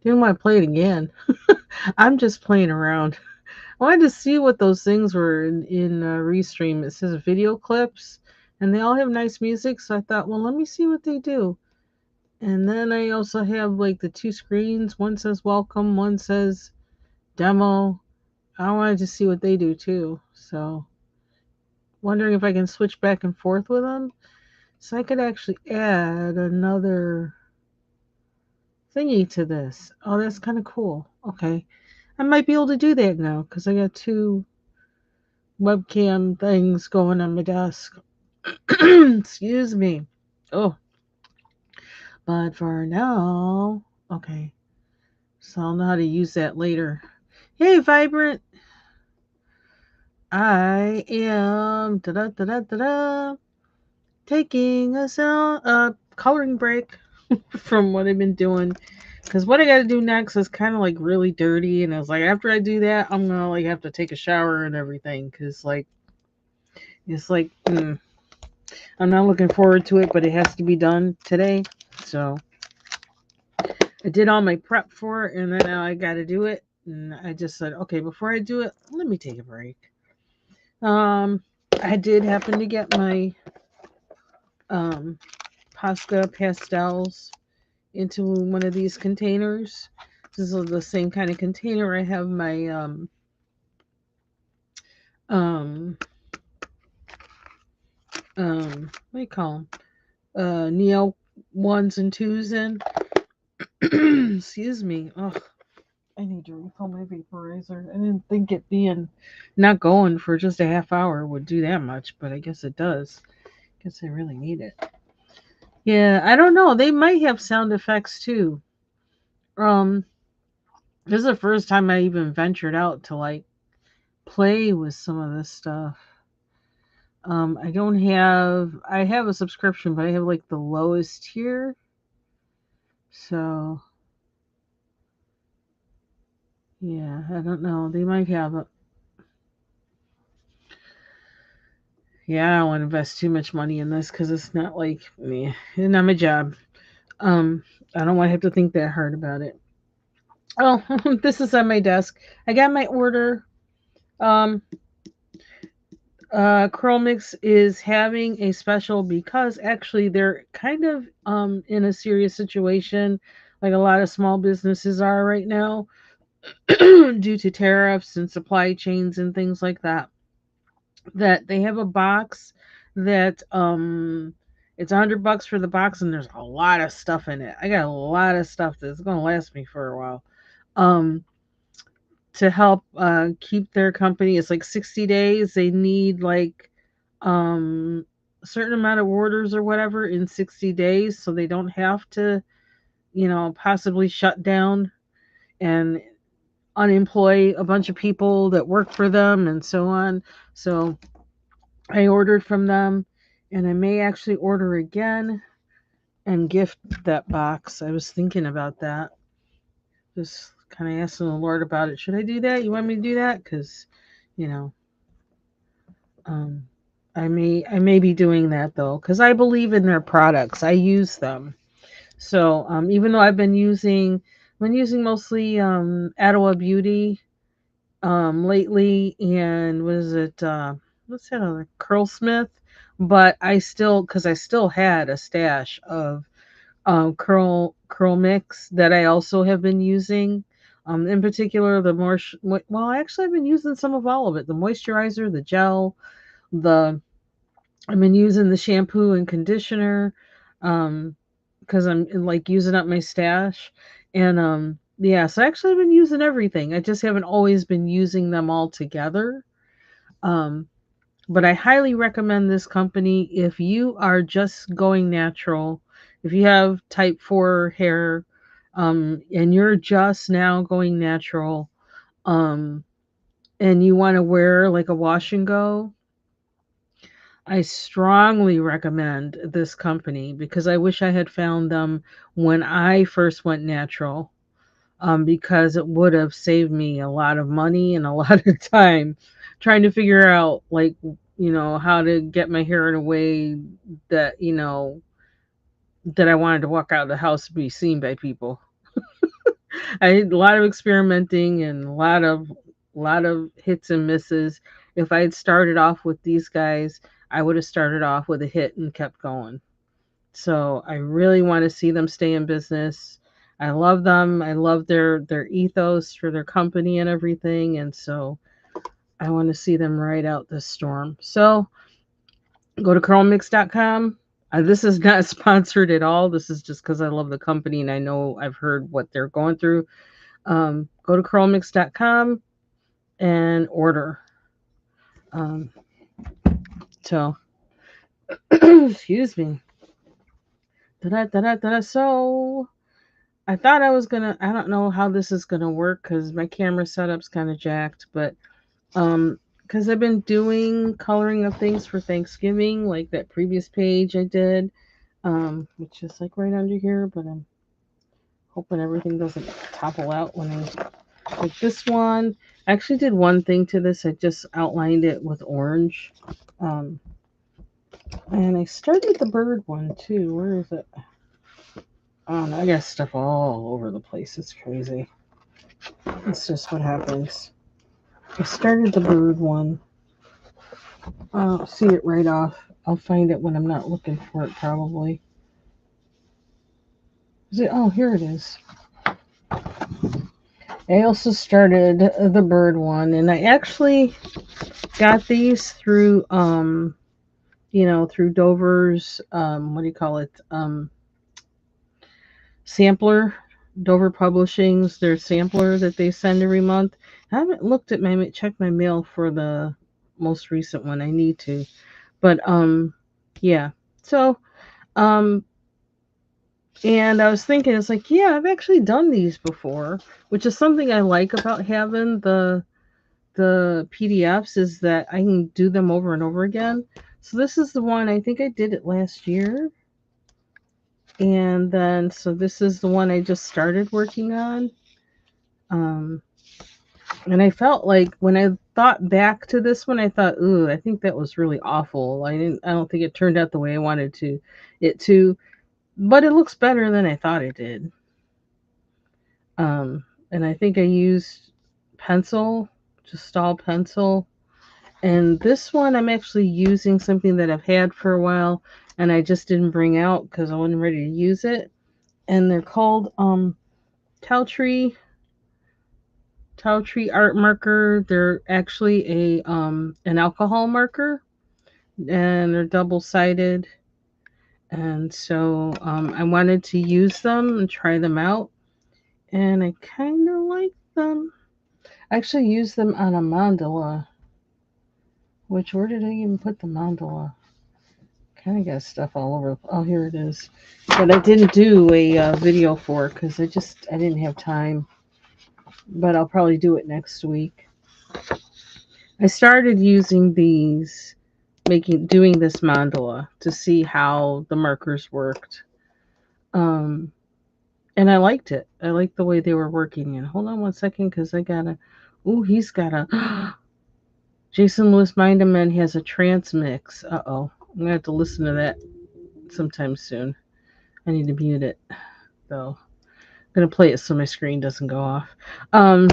Didn't want to play it again. I'm just playing around. I wanted to see what those things were in Restream. It says video clips, and they all have nice music. So I thought, well, let me see what they do. And then I also have like the two screens. One says welcome, one says demo. I wanted to see what they do too. So wondering if I can switch back and forth with them. So I could actually add another thingy to this. Oh, that's kind of cool. Okay. I might be able to do that now because I got two webcam things going on my desk. Excuse me. Oh, but for now, okay. So I'll know how to use that later. Hey, Vibrant. I am taking a coloring break from what I've been doing. Because what I got to do next is kind of like really dirty, and I was like, after I do that, I'm gonna like have to take a shower and everything. Because like it's like I'm not looking forward to it, but it has to be done today. So I did all my prep for it, and then now I got to do it. And I just said, okay, before I do it, let me take a break. Um, I did happen to get my um Posca pastels into one of these containers. This is the same kind of container I have my um what do you call them? Neo ones and twos in. Excuse me. Oh, I need to refill my vaporizer. I didn't think it being not going for just a half hour would do that much, but I guess it does. Guess I really need it. Yeah, I don't know. They might have sound effects too. Um, this is the first time I even ventured out to like play with some of this stuff. I don't have. I have a subscription, but I have like the lowest tier. So yeah, I don't know. They might have a. Yeah, I don't want to invest too much money in this because it's not like me. It's not my job. Um, I don't want to have to think that hard about it. Oh, this is on my desk. I got my order. Um, Curl Mix is having a special because actually they're kind of in a serious situation, like a lot of small businesses are right now, due to tariffs and supply chains and things like that. That they have a box that it's $100 for the box, and there's a lot of stuff in it. I got a lot of stuff that's gonna last me for a while. Um, to help keep their company, it's like 60 days. They need like a certain amount of orders or whatever in 60 days, so they don't have to, possibly shut down and unemploy a bunch of people that work for them and so on. So I ordered from them, and I may actually order again and gift that box. I was thinking about that. Just kind of asking the Lord about it. Should I do that? You want me to do that? Because, you know, um, I may be doing that though, because I believe in their products. I use them. So even though I've been using mostly Ottawa Beauty lately, and what is it? What's that other Curlsmith? But I still had a stash of curl mix that I also have been using. In particular, well, actually, I've been using some of all of it: the moisturizer, the gel, the I've been using the shampoo and conditioner, because I'm like using up my stash, and yeah, so actually I've been using everything. I just haven't always been using them all together. Um, but I highly recommend this company if you are just going natural. If you have type 4 hair, and you're just now going natural, um, and you want to wear like a wash and go, I strongly recommend this company because I wish I had found them when I first went natural, because it would have saved me a lot of money and a lot of time trying to figure out, like, how to get my hair in a way that, that I wanted to walk out of the house to be seen by people. I did a lot of experimenting and a lot of hits and misses. If I had started off with these guys, I would have started off with a hit and kept going. So I really want to see them stay in business. I love them. I love their ethos for their company and everything, and so I want to see them ride out this storm. So go to curlmix.com. This is not sponsored at all. This is just because I love the company and I know I've heard what they're going through. Go to curlmix.com and order. Um, so, excuse me. Da-da-da-da-da. So, I thought I was gonna. I don't know how this is gonna work because my camera setup's kind of jacked. But because I've been doing coloring of things for Thanksgiving, like that previous page I did, which is like right under here. But I'm hoping everything doesn't topple out when I like this one. I actually did one thing to this. I just outlined it with orange. Um, and I started the bird one too. Where is it? Oh no, I got stuff all over the place. It's crazy. It's just what happens. I started the bird one. I'll see it right off. I'll find it when I'm not looking for it probably. Is it? Oh, here it is. I also started the bird one, and I actually got these through through Dover's what do you call it? Sampler. Dover Publishing's their sampler that they send every month. I haven't looked at checked my mail for the most recent one. I need to. But yeah. So um and I was thinking it's like, yeah, I've actually done these before, which is something I like about having the PDFs is that I can do them over and over again. So this is the one I think I did it last year. And then so this is the one I just started working on. Um and I felt like when I thought back to this one, I thought, ooh, I think that was really awful. I don't think it turned out the way I wanted it to, but it looks better than I thought it did. And I think I used pencil, just Stahl pencil. And this one, I'm actually using something that I've had for a while, and I just didn't bring out because I wasn't ready to use it. And they're called Towtree Towtree art marker. They're actually a an alcohol marker, and they're double sided. And so I wanted to use them and try them out, and I kind of like them. I actually used them on a mandala. Which where did I even put the mandala? Kind of got stuff all over. Oh, here it is. But I didn't do a video for it because I didn't have time. But I'll probably do it next week. I started using these, doing this mandala to see how the markers worked. Um, and I liked it. I liked the way they were working. And hold on one second, because I gotta. Ooh, he's got a. Jason Lewis Mindeman has a trance mix. Uh oh. I'm gonna have to listen to that sometime soon. I need to mute it though. I'm gonna play it so my screen doesn't go off. Um,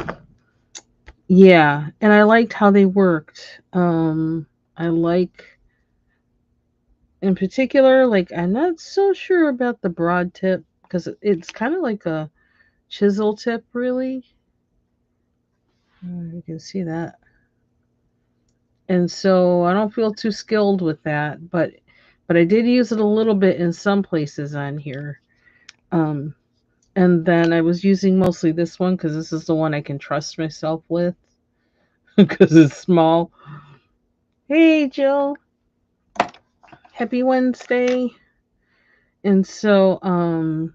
yeah, and I liked how they worked. I like, in particular, like I'm not so sure about the broad tip because it's kind of like a chisel tip, really. You can see that, and so I don't feel too skilled with that, but I did use it a little bit in some places on here. Um, and then I was using mostly this one because this is the one I can trust myself with because it's small. Hey, Jill. Happy Wednesday. And so,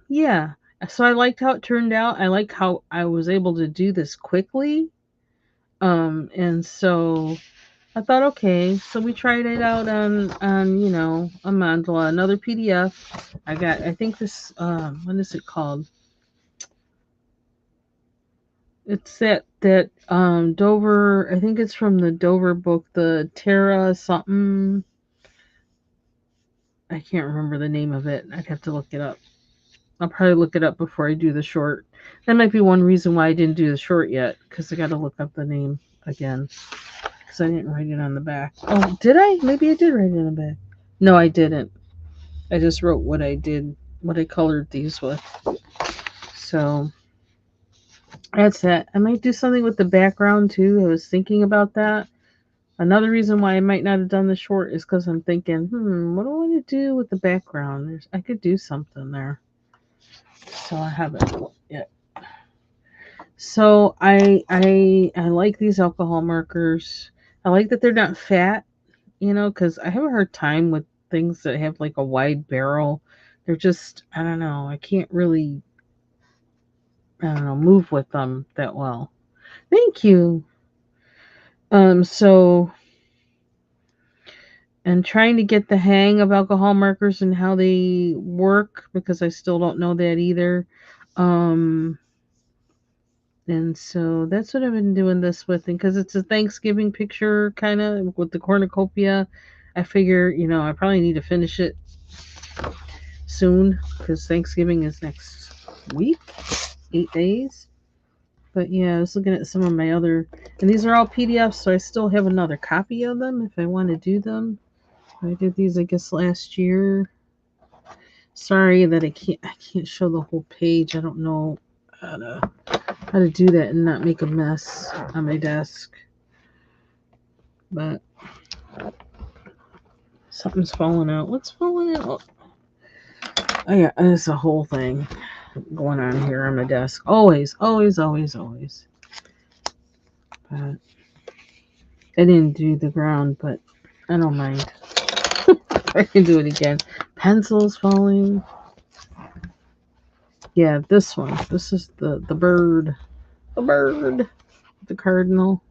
yeah. So I liked how it turned out. I like how I was able to do this quickly. And so I thought, okay, so we tried it out on a mandala, another PDF. I think this, what is it called? It's that Dover. I think it's from the Dover book, the Terra something. I can't remember the name of it. I'd have to look it up. I'll probably look it up before I do the short. That might be one reason why I didn't do the short yet, because I got to look up the name again, because I didn't write it on the back. Oh, did I? Maybe I did write it on the back. No, I didn't. I just wrote what I did, what I colored these with. So that's that. I might do something with the background too. I was thinking about that. Another reason why I might not have done the short is because I'm thinking, what do I want to do with the background? I could do something there. So I haven't yet. So I like these alcohol markers. I like that they're not fat, because I have a hard time with things that have like a wide barrel. They're just, I don't know, I can't really, I don't know, move with them that well. Thank you. So and trying to get the hang of alcohol markers and how they work because I still don't know that either. Um and so that's what I've been doing this with, and because it's a Thanksgiving picture kind of with the cornucopia, I figure, I probably need to finish it soon because Thanksgiving is next week, 8 days. But yeah, I was looking at some of my other, and these are all PDFs, so I still have another copy of them if I want to do them. I did these, I guess, last year. Sorry that I can't show the whole page. I don't know how to do that and not make a mess on my desk. But something's falling out. What's falling out? Oh yeah, there's a whole thing going on here on my desk. Always, always, always, always. But I didn't do the ground, but I don't mind. I can do it again. Pencils falling. Yeah, this one. This is the bird. The bird. The cardinal.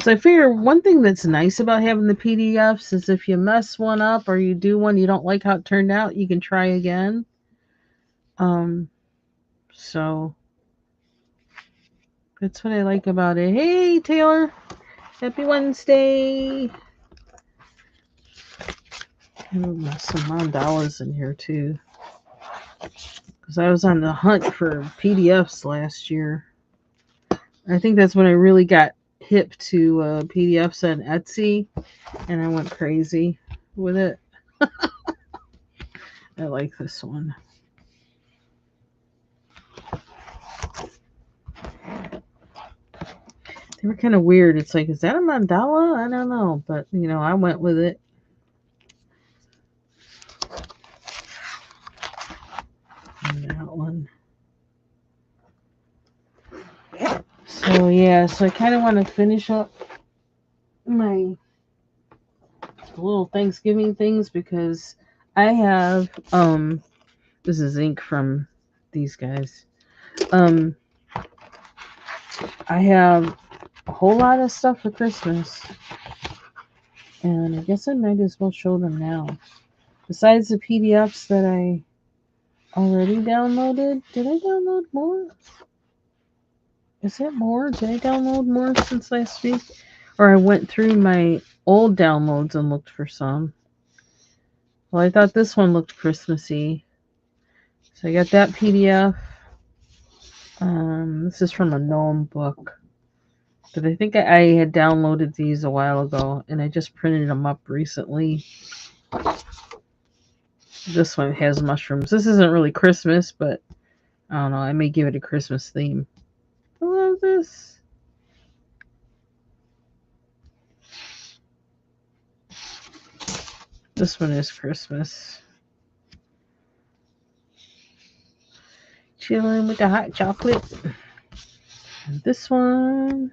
So I figure one thing that's nice about having the PDFs is if you mess one up or you do one you don't like how it turned out, you can try again. So that's what I like about it. Hey Taylor, happy Wednesday. There's some mandalas in here too, because I was on the hunt for PDFs last year. I think that's when I really got hip to PDFs on Etsy, and I went crazy with it. I like this one. They were kind of weird. It's like, is that a mandala? I don't know, but I went with it. And that one. So yeah, so I kind of want to finish up my little Thanksgiving things because I have this is ink from these guys. I have a whole lot of stuff for Christmas, and I guess I might as well show them now. Besides the PDFs that I already downloaded, did I download more? Is it more? Did I download more since last week? Or I went through my old downloads and looked for some. Well, I thought this one looked Christmassy. So I got that PDF. This is from a gnome book. But I think I had downloaded these a while ago, and I just printed them up recently. This one has mushrooms. This isn't really Christmas, but I don't know. I may give it a Christmas theme. I love this. This one is Christmas. Chilling with the hot chocolate. And this one.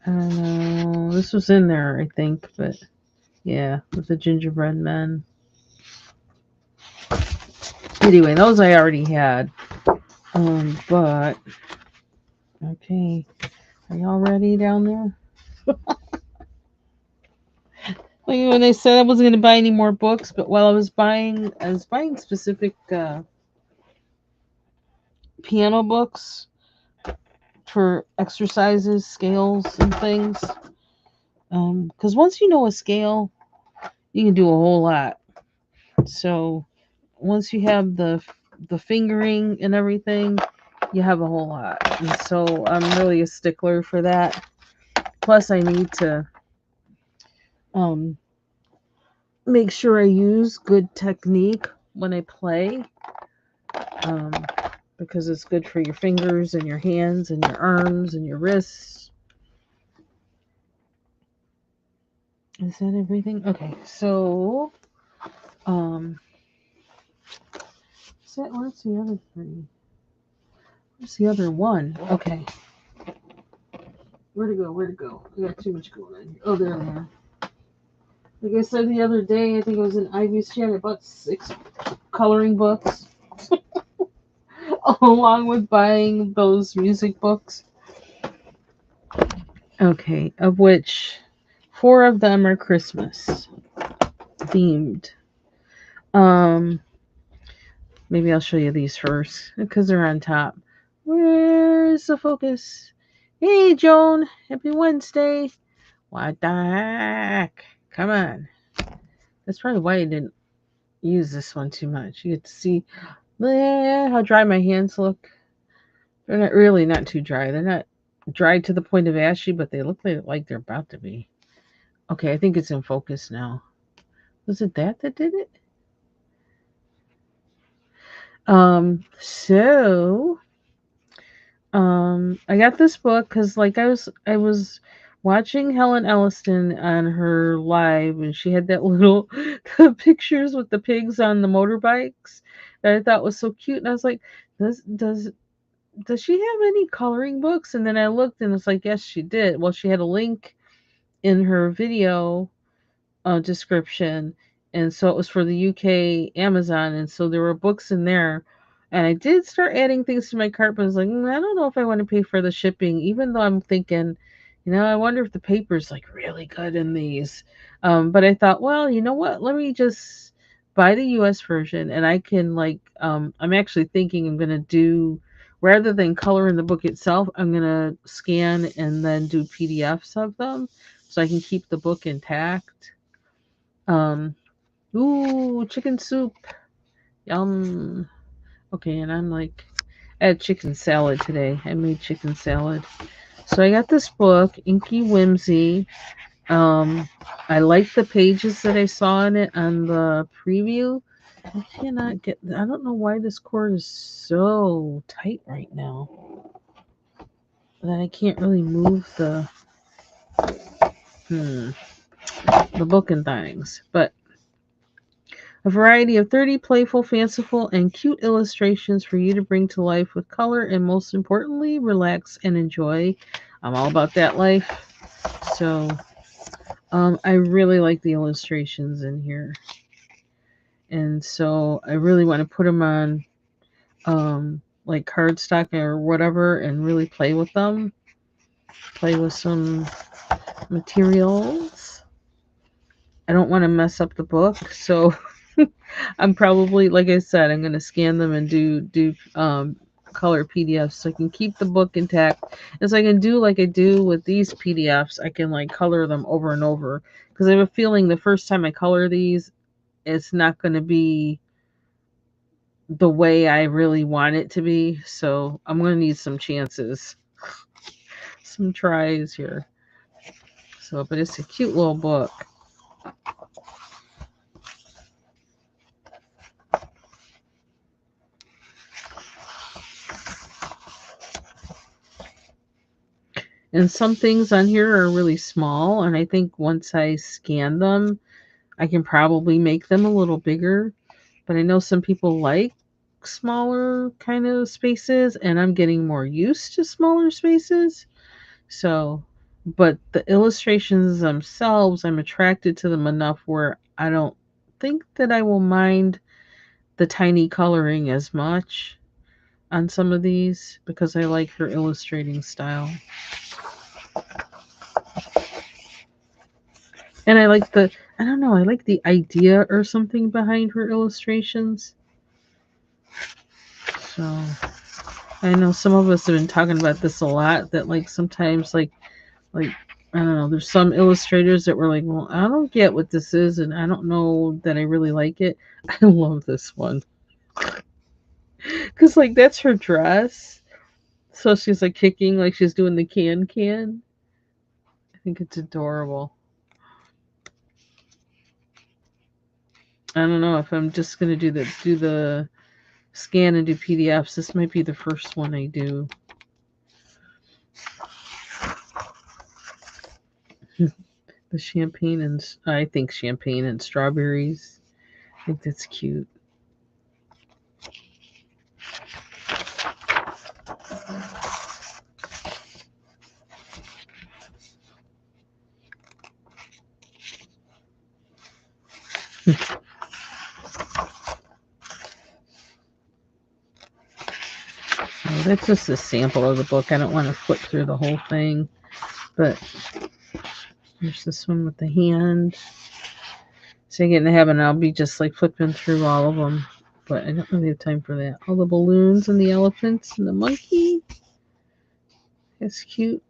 I don't know. This was in there, I think, but yeah, with the gingerbread men. Anyway, those I already had. But okay. Are y'all ready down there? When I said I wasn't going to buy any more books, but while I was buying specific piano books for exercises, scales, and things. Because once you know a scale, you can do a whole lot. So once you have the fingering and everything, you have a whole lot. And so I'm really a stickler for that. Plus, I need to um, make sure I use good technique when I play, um, because it's good for your fingers and your hands and your arms and your wrists. Is that everything? Okay, so um, where's the other three? Where's the other one? Okay, where'd it go? Where'd it go? I got too much going on here. Oh, there they are. Like I said the other day, I think it was in Ivy's chat. I bought 6 coloring books along with buying those music books. Okay, of which 4 of them are Christmas themed. Um, Maybe I'll show you these first because they're on top. Where's the focus? Hey, Joan, happy Wednesday. What the heck? Come on. That's probably why I didn't use this one too much. You get to see how dry my hands look. They're not really not too dry. They're not dry to the point of ashy, but they look like they're about to be. Okay, I think it's in focus now. Was it that did it? So I got this book because like I was watching Helen Elliston on her live, and she had that little pictures with the pigs on the motorbikes that I thought was so cute, and I was like, does she have any coloring books? And then I looked, and it's like, yes, she did. Well, she had a link in her video description, and so it was for the UK Amazon, and so there were books in there. And I did start adding things to my cart, but I was like, I don't know if I want to pay for the shipping, even though I'm thinking, I wonder if the paper's like really good in these. But I thought, well, you know what? Let me just buy the US version, and I can like, I'm actually thinking I'm gonna do, rather than color in the book itself, I'm gonna scan and then do PDFs of them, so I can keep the book intact. Um, Ooh, chicken soup. Yum. Okay, and I'm like, I had chicken salad today. I made chicken salad. So I got this book, Inky Whimsy. Um, I like the pages that I saw in it on the preview. I cannot get, I don't know why this cord is so tight right now that I can't really move hmm, the book and things. But a variety of 30 playful, fanciful, and cute illustrations for you to bring to life with color and, most importantly, relax and enjoy. I'm all about that life. So, I really like the illustrations in here. And so I really want to put them on like cardstock or whatever and really play with them. Play with some materials. I don't want to mess up the book, so I'm probably, like I said, I'm gonna scan them and do color PDFs so I can keep the book intact. And so I can do like I do with these PDFs, I can like color them over and over. Because I have a feeling the first time I color these, it's not gonna be the way I really want it to be. So I'm gonna need some chances, some tries here. So, but it's a cute little book. And some things on here are really small, and I think once I scan them, I can probably make them a little bigger. But I know some people like smaller kind of spaces, and I'm getting more used to smaller spaces. So, but the illustrations themselves, I'm attracted to them enough where I don't think that I will mind the tiny coloring as much on some of these because I like her illustrating style. And I like I don't know, I like the idea or something behind her illustrations. So, I know some of us have been talking about this a lot, that like sometimes like I don't know. There's some illustrators that were like, well, I don't get what this is, and I don't know that I really like it. I love this one. Because, like, that's her dress. So she's, like, kicking, like she's doing the can. I think it's adorable. I don't know if I'm just going to do the scan and do PDFs. This might be the first one I do. The champagne and I think champagne and strawberries. I think that's cute. Oh, that's just a sample of the book. I don't want to flip through the whole thing. But there's this one with the hand. So I get in the habit and I'll be just like flipping through all of them. But I don't really have time for that. All the balloons and the elephants and the monkey. That's cute.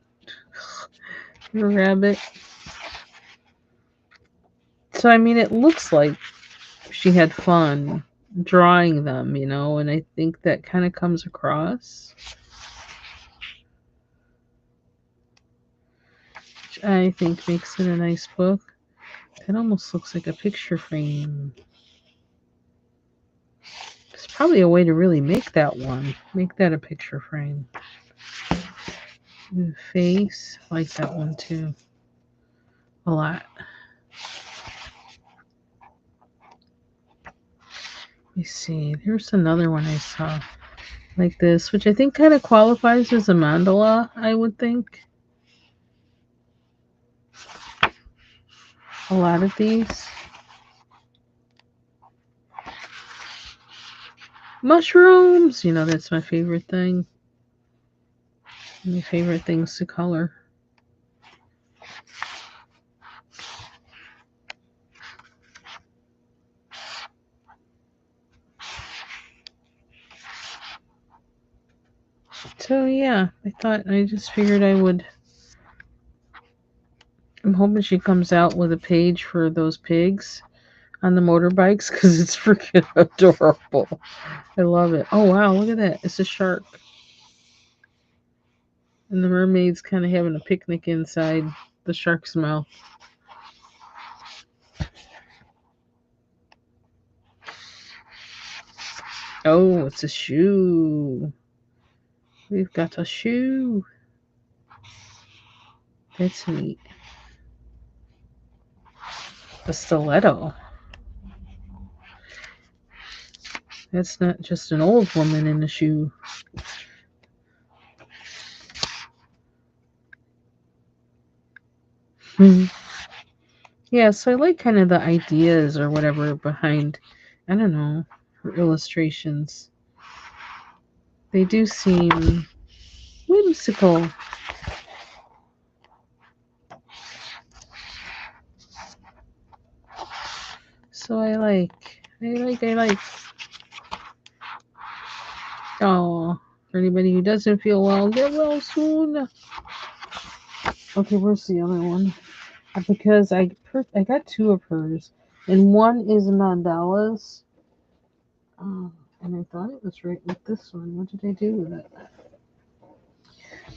The rabbit. So, I mean, it looks like she had fun drawing them, and I think that kind of comes across. Which I think makes it a nice book. It almost looks like a picture frame. There's probably a way to really make that one. Make that a picture frame. The face. I like that one too. A lot. Let me see. There's another one I saw like this, which I think kind of qualifies as a mandala, I would think. A lot of these. Mushrooms! That's my favorite thing. My favorite things to color. So yeah, I just figured I would. I'm hoping she comes out with a page for those pigs on the motorbikes because it's freaking adorable. I love it. Oh wow, look at that. It's a shark. And the mermaid's kind of having a picnic inside the shark's mouth. Oh, it's a shoe. We've got a shoe. That's neat. A stiletto. That's not just an old woman in a shoe. Yeah, so I like kind of the ideas or whatever behind, I don't know, her illustrations. They do seem whimsical. So I like. Oh, for anybody who doesn't feel well, get well soon. Okay, where's the other one? Because I got two of hers, and one is mandalas. And I thought it was right with this one. What did I do with it?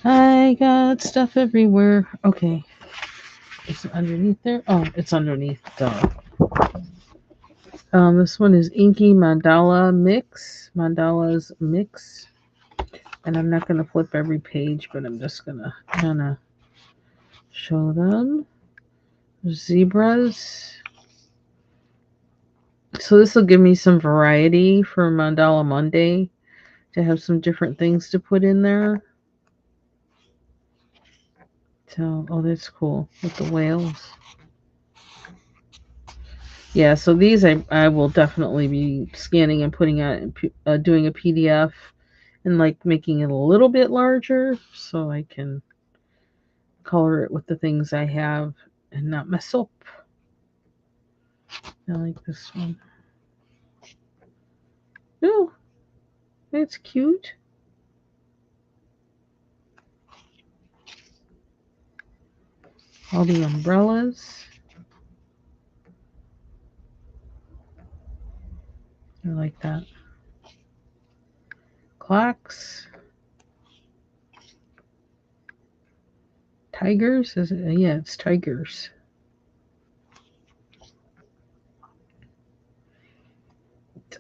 I got stuff everywhere. Okay. Is it underneath there? Oh, it's underneath. Duh. This one is Inky Mandalas Mix. And I'm not going to flip every page, but I'm just going to kind of show them. Zebras. So this will give me some variety for Mandala Monday to have some different things to put in there. So, oh, that's cool with the whales. Yeah, so these I will definitely be scanning and putting out, doing a PDF and like making it a little bit larger so I can color it with the things I have and not mess up. I like this one. Oh, that's cute. All the umbrellas. I like that. Clocks. Tigers? Is it? Yeah, it's tigers.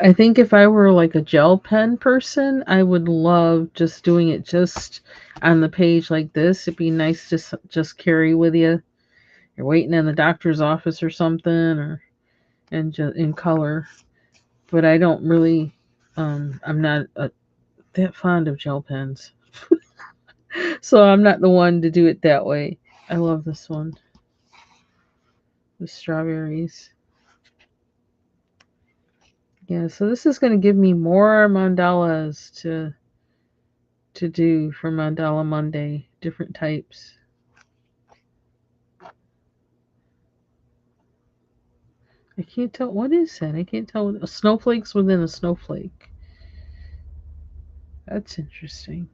I think if I were like a gel pen person, I would love just doing it just on the page like this. It'd be nice to just carry with you. You're waiting in the doctor's office or something, or and just in color. But I don't really. I'm not that fond of gel pens, so I'm not the one to do it that way. I love this one, the strawberries. Yeah, so this is going to give me more mandalas to do for Mandala Monday, different types. I can't tell what is that. I can't tell. Snowflakes within a snowflake. That's interesting.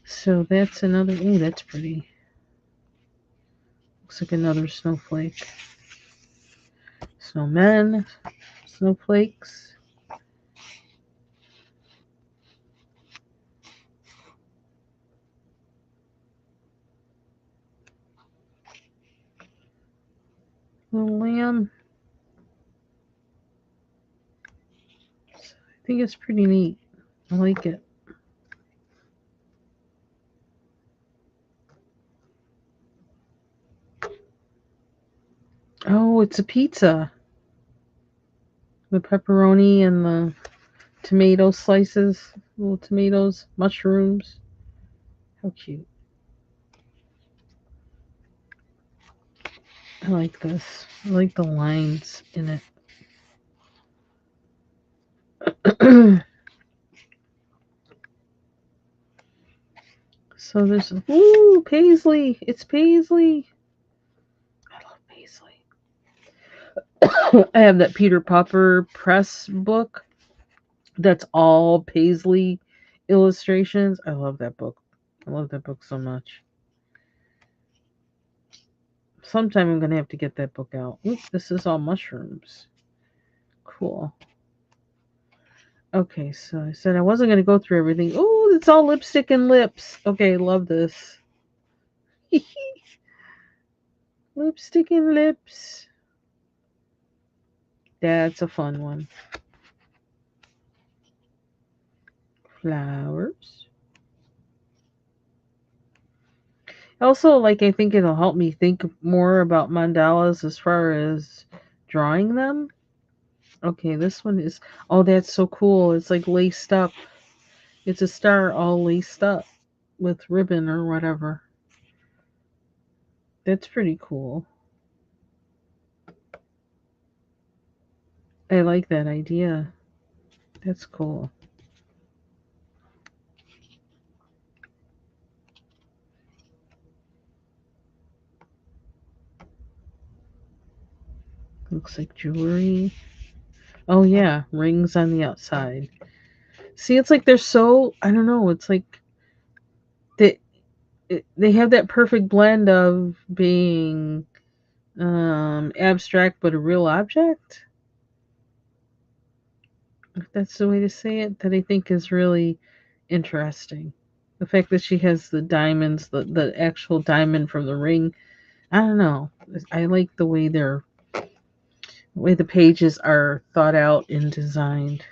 So that's another. Ooh, that's pretty. Looks like another snowflake. Snowmen, snowflakes. Little lamb. I think it's pretty neat. I like it. Oh, it's a pizza. The pepperoni and the tomato slices, little tomatoes, mushrooms. How cute. I like this. I like the lines in it. So there's ooh, Paisley. It's Paisley. I love Paisley. I have that Peter Popper press book. That's all Paisley illustrations. I love that book. I love that book so much. Sometime I'm gonna have to get that book out. Oop, this is all mushrooms. Cool. Okay, so I said I wasn't gonna go through everything. Oh, it's all lipstick and lips. Okay, love this. Lipstick and lips. That's a fun one. Flowers. Also, like I think it'll help me think more about mandalas as far as drawing them. Okay, this one is oh that's so cool. It's like laced up. It's a star all laced up with ribbon or whatever. That's pretty cool. I like that idea. That's cool. Looks like jewelry. Oh yeah, rings on the outside. See, it's like they're so I don't know. It's like they they have that perfect blend of being abstract but a real object. If that's the way to say it, that I think is really interesting. The fact that she has the diamonds, the actual diamond from the ring. I don't know. I like the way the pages are thought out and designed.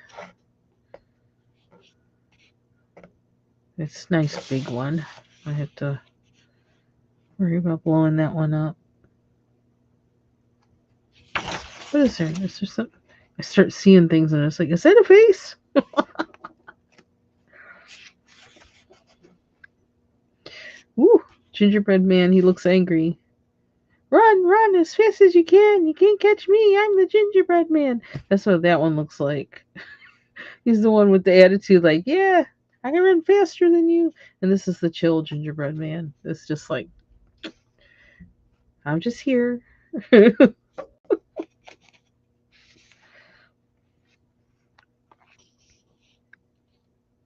It's a nice big one. I have to worry about blowing that one up. What is there? Is there some? I start seeing things and it's like, is that a face? Woo! Gingerbread man, he looks angry. Run, run as fast as you can. You can't catch me. I'm the gingerbread man. That's what that one looks like. He's the one with the attitude, like, yeah, I can run faster than you. And this is the chill gingerbread man. It's just like, I'm just here.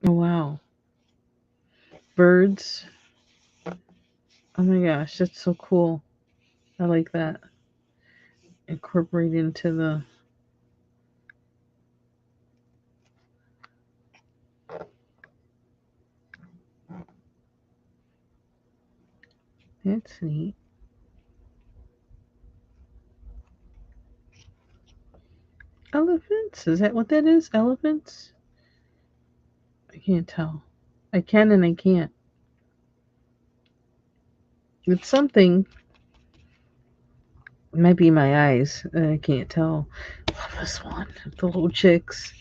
Oh, wow. Birds. Oh my gosh, that's so cool. I like that. Incorporate into the. That's neat. Elephants? Is that what that is? Elephants? I can't tell. I can and I can't. It's something. It might be my eyes. I can't tell. Love this one. The little chicks.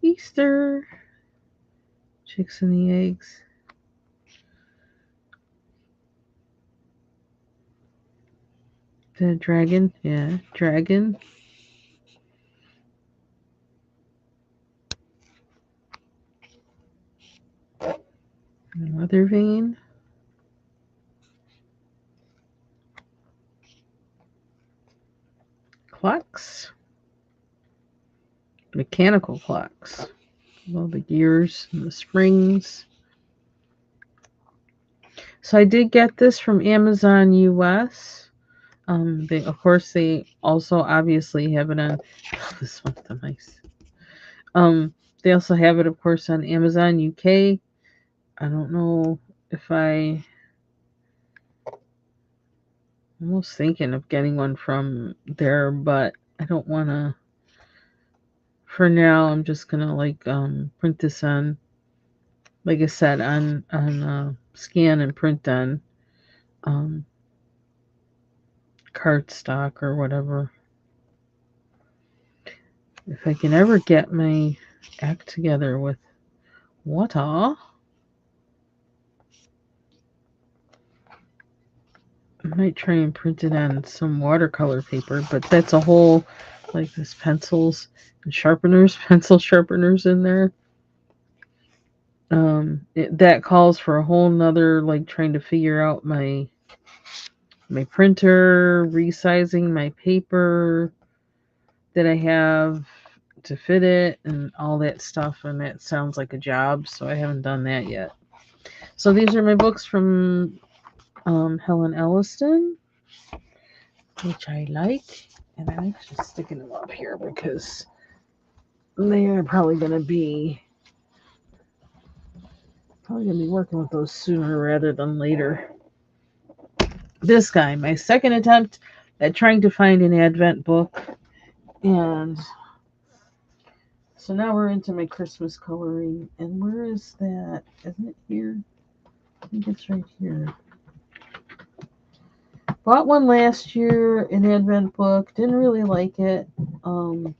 Easter. Chicks and the eggs. The dragon. Yeah, dragon. Weather vane. Clocks. Mechanical clocks. All the gears and the springs. So I did get this from Amazon US. Of course, they also obviously have it on. Oh, this one's the nice. They also have it, of course, on Amazon UK. I don't know if I'm almost thinking of getting one from there, but I don't want to. For now, I'm just gonna print this on, like I said, on scan and print on um, cardstock or whatever. If I can ever get my act together with water, I might try and print it on some watercolor paper, but that's a whole, like, there's pencils and sharpeners, pencil sharpeners in there. That calls for a whole nother, like, trying to figure out my printer, resizing my paper that I have to fit it and all that stuff, and that sounds like a job, so I haven't done that yet. So these are my books from Helen Elliston, which I like, and I'm actually sticking them up here because they are probably going to be working with those sooner rather than later. This guy, my second attempt at trying to find an Advent book, and so now we're into my Christmas coloring. And where is that? Isn't it here? I think it's right here. Bought one last year, an Advent book. Didn't really like it. I'm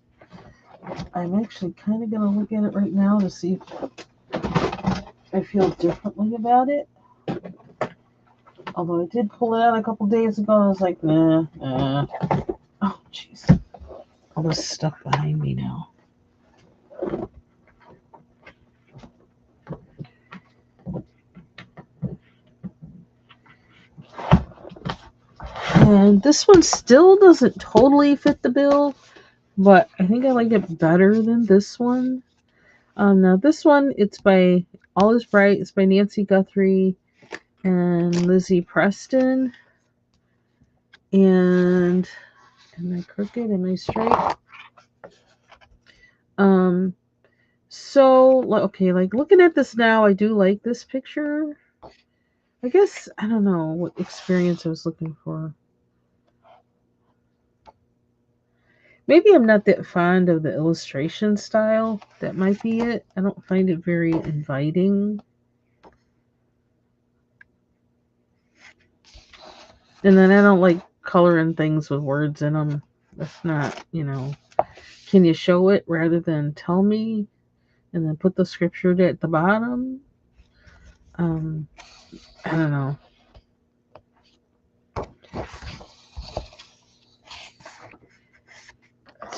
actually kind of going to look at it right now to see if I feel differently about it. Although I did pull it out a couple days ago, I was like, nah. Oh, jeez. All this stuff behind me now. And this one still doesn't totally fit the bill, but I think I like it better than this one. Now this one, it's by All Is Bright. It's by Nancy Guthrie and Lizzie Preston. And am I crooked? Am I straight? So okay, like looking at this now, I do like this picture. I guess I don't know what experience I was looking for. Maybe I'm not that fond of the illustration style. That might be it. I don't find it very inviting. And then I don't like coloring things with words in them. That's not, can you show it rather than tell me and then put the scripture at the bottom? I don't know.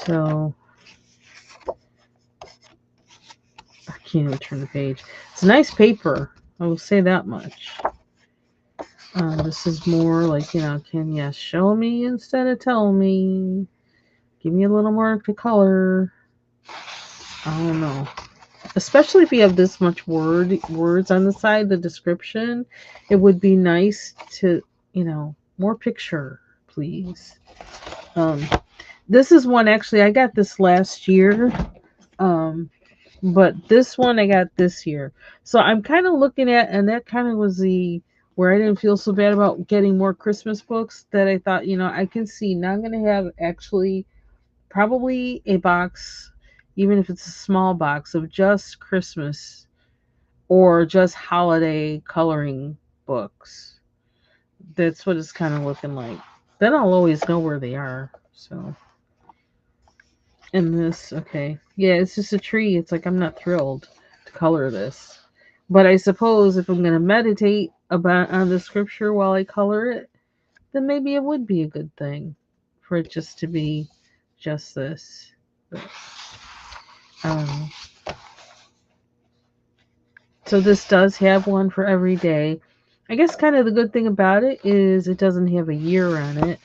So I can't even turn the page. It's nice paper. I will say that much. This is more like, can you show me instead of tell me? Give me a little more to color. I don't know. especially if you have this much words on the side, the description, it would be nice to, more picture, please. Um, this is one actually I got this last year. Um, but this one I got this year. So I'm kind of looking at, and that kind of was the where I didn't feel so bad about getting more Christmas books that I thought, I can see now I'm going to have actually probably a box, even if it's a small box, of just Christmas or just holiday coloring books. That's what it's kind of looking like. Then I'll always know where they are. So, and this, okay. Yeah, it's just a tree. It's like I'm not thrilled to color this. But I suppose if I'm going to meditate about on the scripture while I color it, then maybe it would be a good thing for it just to be just this. But, um, so this does have one for every day. I guess kind of the good thing about it is it doesn't have a year on it,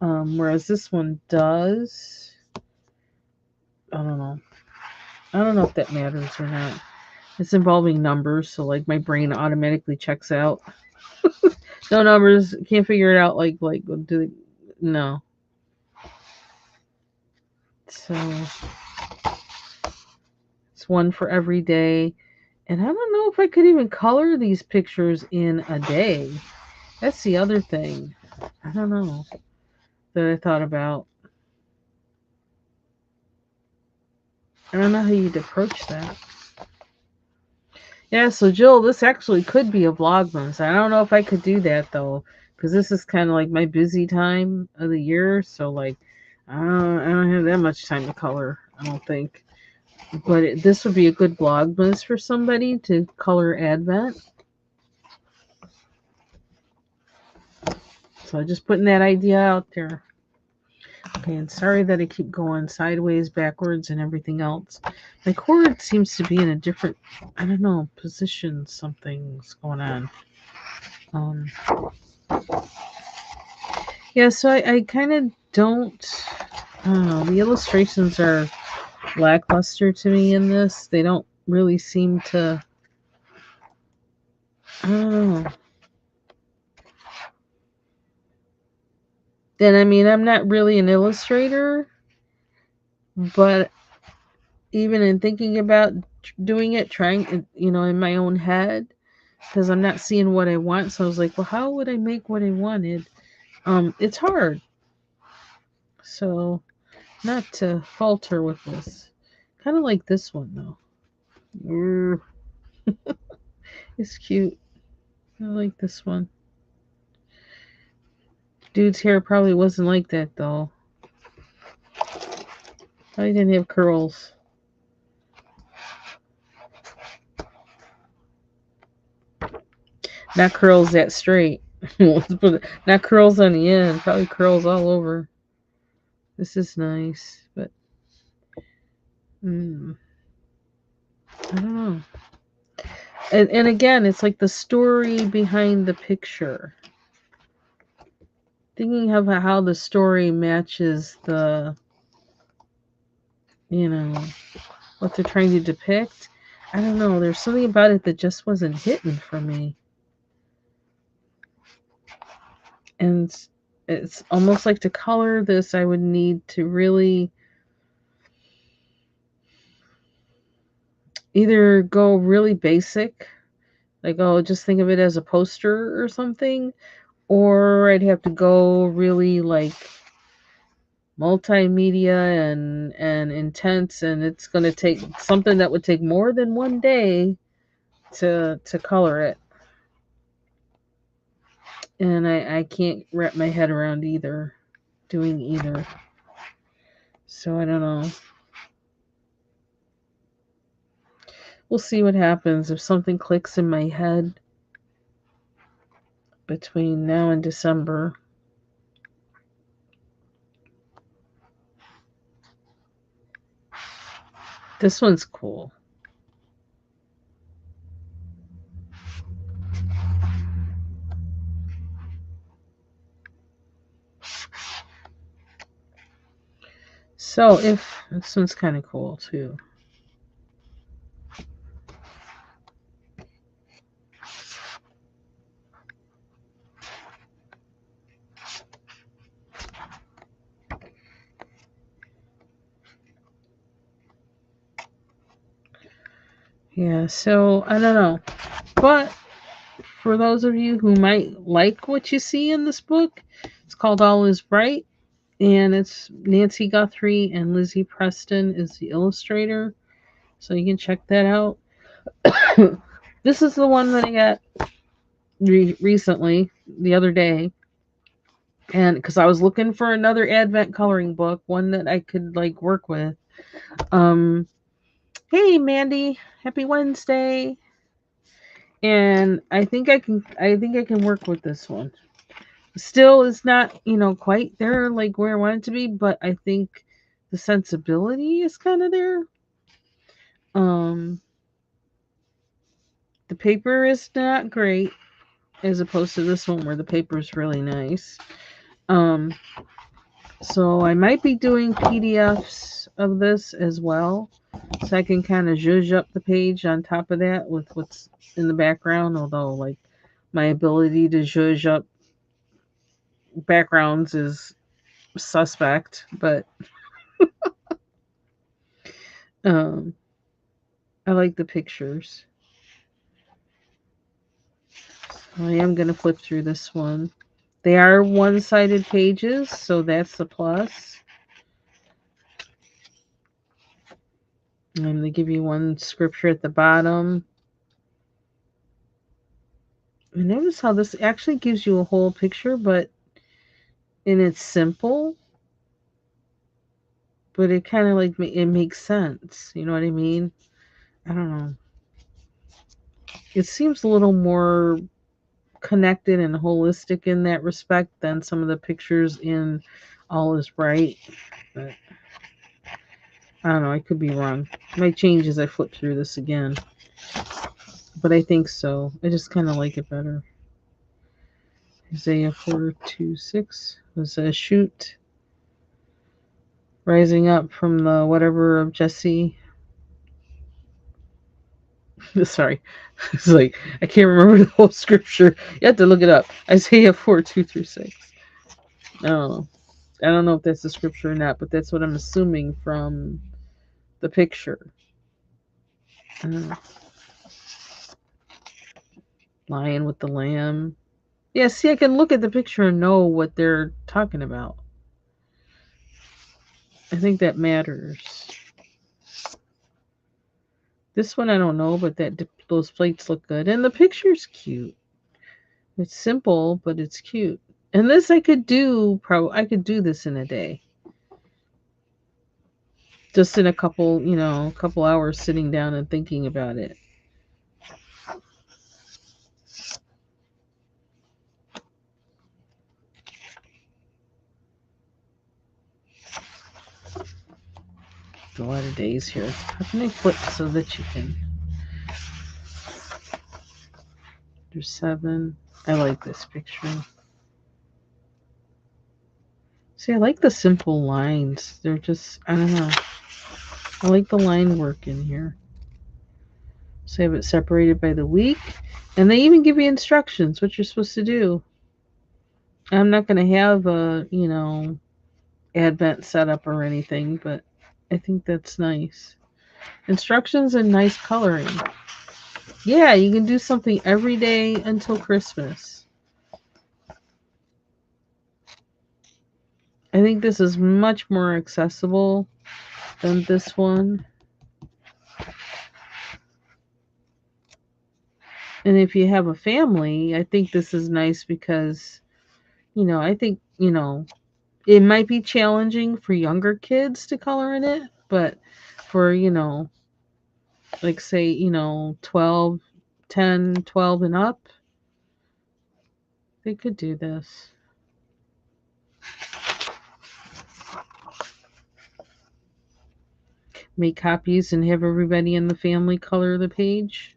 whereas this one does. I don't know. I don't know if that matters or not. It's involving numbers, so like my brain automatically checks out. No numbers, can't figure it out. Like no. So it's one for every day, and I don't know if I could even color these pictures in a day. That's the other thing. I don't know that I thought about. I don't know how you'd approach that. Yeah, so Jill, this actually could be a Vlogmas. I don't know if I could do that though, because this is kind of like my busy time of the year. So like, I don't have that much time to color. I don't think. But this would be a good Vlogmas for somebody to color Advent. So just putting that idea out there. Okay, and sorry that I keep going sideways, backwards, and everything else. My cord seems to be in a different, I don't know, position. Something's going on. Um, yeah, so I kind of don't, I don't know, the illustrations are lackluster to me in this. They don't really seem to, I don't know. And I mean, I'm not really an illustrator, but even in thinking about doing it, trying it, in my own head, because I'm not seeing what I want. So I was like, well, how would I make what I wanted? It's hard. So not to falter with this. Kind of like this one though. It's cute. I like this one. Dude's hair probably wasn't like that though. Probably didn't have curls. Not curls that straight. Not curls on the end. Probably curls all over. This is nice, but I don't know. And again, it's like the story behind the picture. Thinking of how the story matches the, you know, what they're trying to depict. I don't know. There's something about it that just wasn't hitting for me. And it's almost like to color this, I would need to really either go really basic, like, oh, just think of it as a poster or something, or I'd have to go really like multimedia and intense, and it's going to take something that would take more than one day to color it. And I can't wrap my head around doing either. So I don't know. We'll see what happens if something clicks in my head between now and December. This one's cool. So if this one's kind of cool too. Yeah, so I don't know. But for those of you who might like what you see in this book, it's called All Is Bright, and it's Nancy Guthrie and Lizzie Preston is the illustrator. So you can check that out. This is the one that I got recently, the other day, and because I was looking for another Advent coloring book, one that I could like work with. Um, hey Mandy, happy Wednesday! And I think I can work with this one. Still, it's not quite there like where I want it to be, but I think the sensibility is kind of there. Um, the paper is not great as opposed to this one where the paper is really nice. Um, so I might be doing PDFs of this as well, so I can kind of zhuzh up the page on top of that with what's in the background. Although, like, my ability to zhuzh up backgrounds is suspect, but um, I like the pictures. I am going to flip through this one. They are one-sided pages, so that's the plus. And they give you one scripture at the bottom. And notice how this actually gives you a whole picture, but and it's simple, but it kind of like it makes sense. You know what I mean? I don't know. It seems a little more connected and holistic in that respect than some of the pictures in All Is Bright. But I don't know. I could be wrong. Might change as I flip through this again. But I think so. I just kind of like it better. Isaiah 4:2-6 was a shoot rising up from the whatever of Jesse. Sorry. It's like I can't remember the whole scripture. You have to look it up. Isaiah 4:2-6. I don't know. I don't know if that's the scripture or not, but that's what I'm assuming from the picture. Lion with the lamb. Yeah, see, I can look at the picture and know what they're talking about. I think that matters. This one I don't know, but those plates look good, and the picture's cute. It's simple, but it's cute. And this I could do. I could do this in a day, just in a couple hours sitting down and thinking about it. A lot of days here. How can I flip so that you can? There's 7. I like this picture. See, I like the simple lines. They're just, I don't know. I like the line work in here. So I have it separated by the week. And they even give you instructions, what you're supposed to do. I'm not going to have Advent setup or anything, but I think that's nice. Instructions and nice coloring. Yeah, you can do something every day until Christmas. I think this is much more accessible than this one. And if you have a family, I think this is nice because, I think, it might be challenging for younger kids to color in it, but for, like say, 12, 10, 12 and up, they could do this. Make copies and have everybody in the family color the page.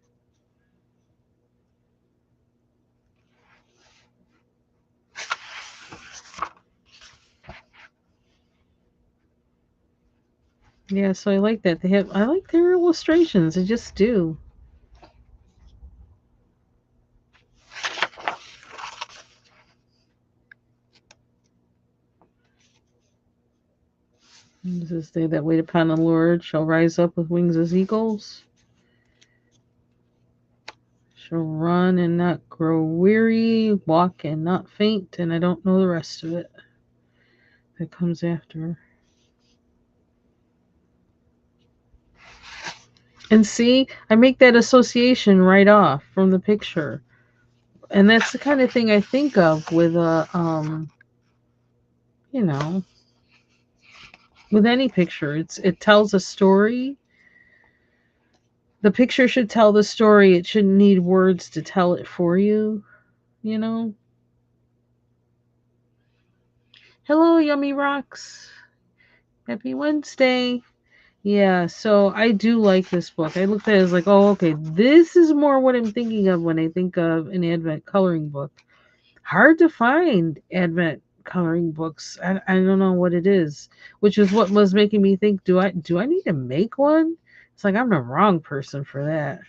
Yeah, so I like that. I like their illustrations. I just do. This is they that wait upon the Lord shall rise up with wings as eagles. She'll run and not grow weary, walk and not faint, and I don't know the rest of it that comes after. And see, I make that association right off from the picture. And that's the kind of thing I think of with you know, with any picture. It tells a story. The picture should tell the story. It shouldn't need words to tell it for you, you know? Hello, Yummy Rocks. Happy Wednesday. Yeah, so I do like this book. I looked at it as like, oh, okay, this is more what I'm thinking of when I think of an Advent coloring book. Hard to find Advent coloring books. I don't know what it is, which is what was making me think, do I need to make one? It's like I'm the wrong person for that.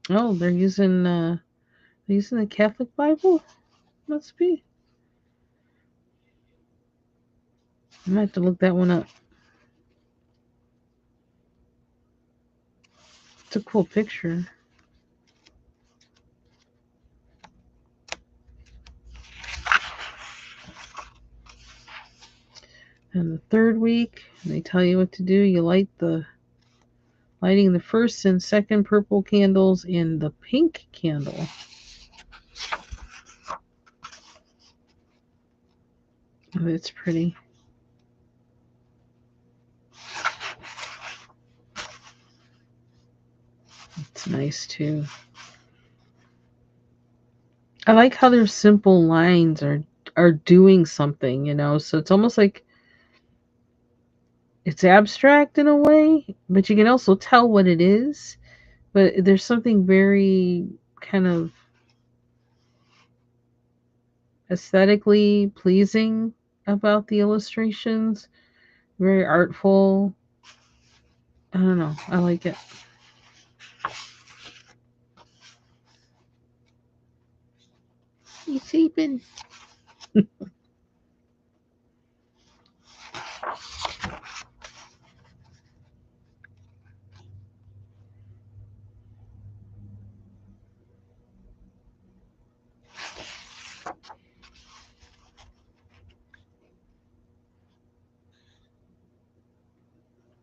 Oh, they're using the Catholic Bible? Must be. I might have to look that one up. It's a cool picture. And the third week, they tell you what to do. You lighting the first and second purple candles in the pink candle. Oh, it's pretty. It's nice too. I like how their simple lines are doing something, you know. So it's almost like it's abstract in a way, but you can also tell what it is. But there's something very kind of aesthetically pleasing about the illustrations. Very artful. I don't know. I like it. You sleeping?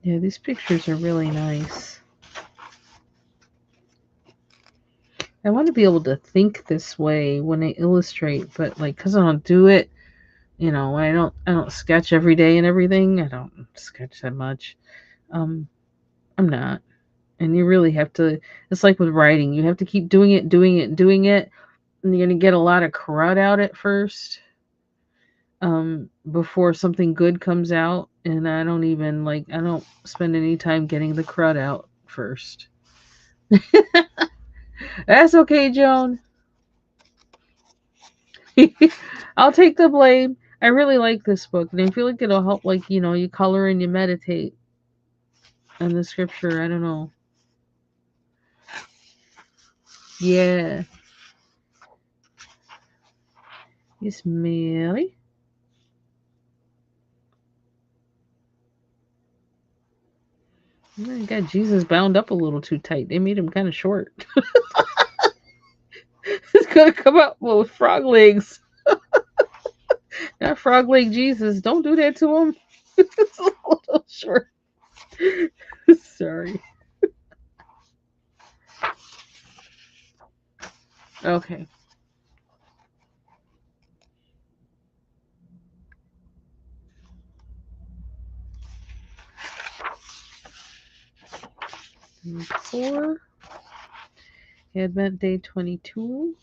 Yeah, these pictures are really nice. I want to be able to think this way when I illustrate, but like, cause I don't do it, you know, I don't sketch every day and everything. I don't sketch that much. Um, I'm not. And you really have to. It's like with writing. You have to keep doing it, doing it, doing it, and you're gonna get a lot of crud out at first. Before something good comes out, and I don't spend any time getting the crud out first. That's okay, Joan. I'll take the blame. I really like this book, and I feel like it'll help, like, you know, you color and you meditate on the scripture. I don't know. Yeah. You smelly? I got Jesus bound up a little too tight. They made him kind of short. He's gonna come out with frog legs. Not frog leg Jesus. Don't do that to him. It's a little short. Sorry. Okay. And 4. Advent Day 22.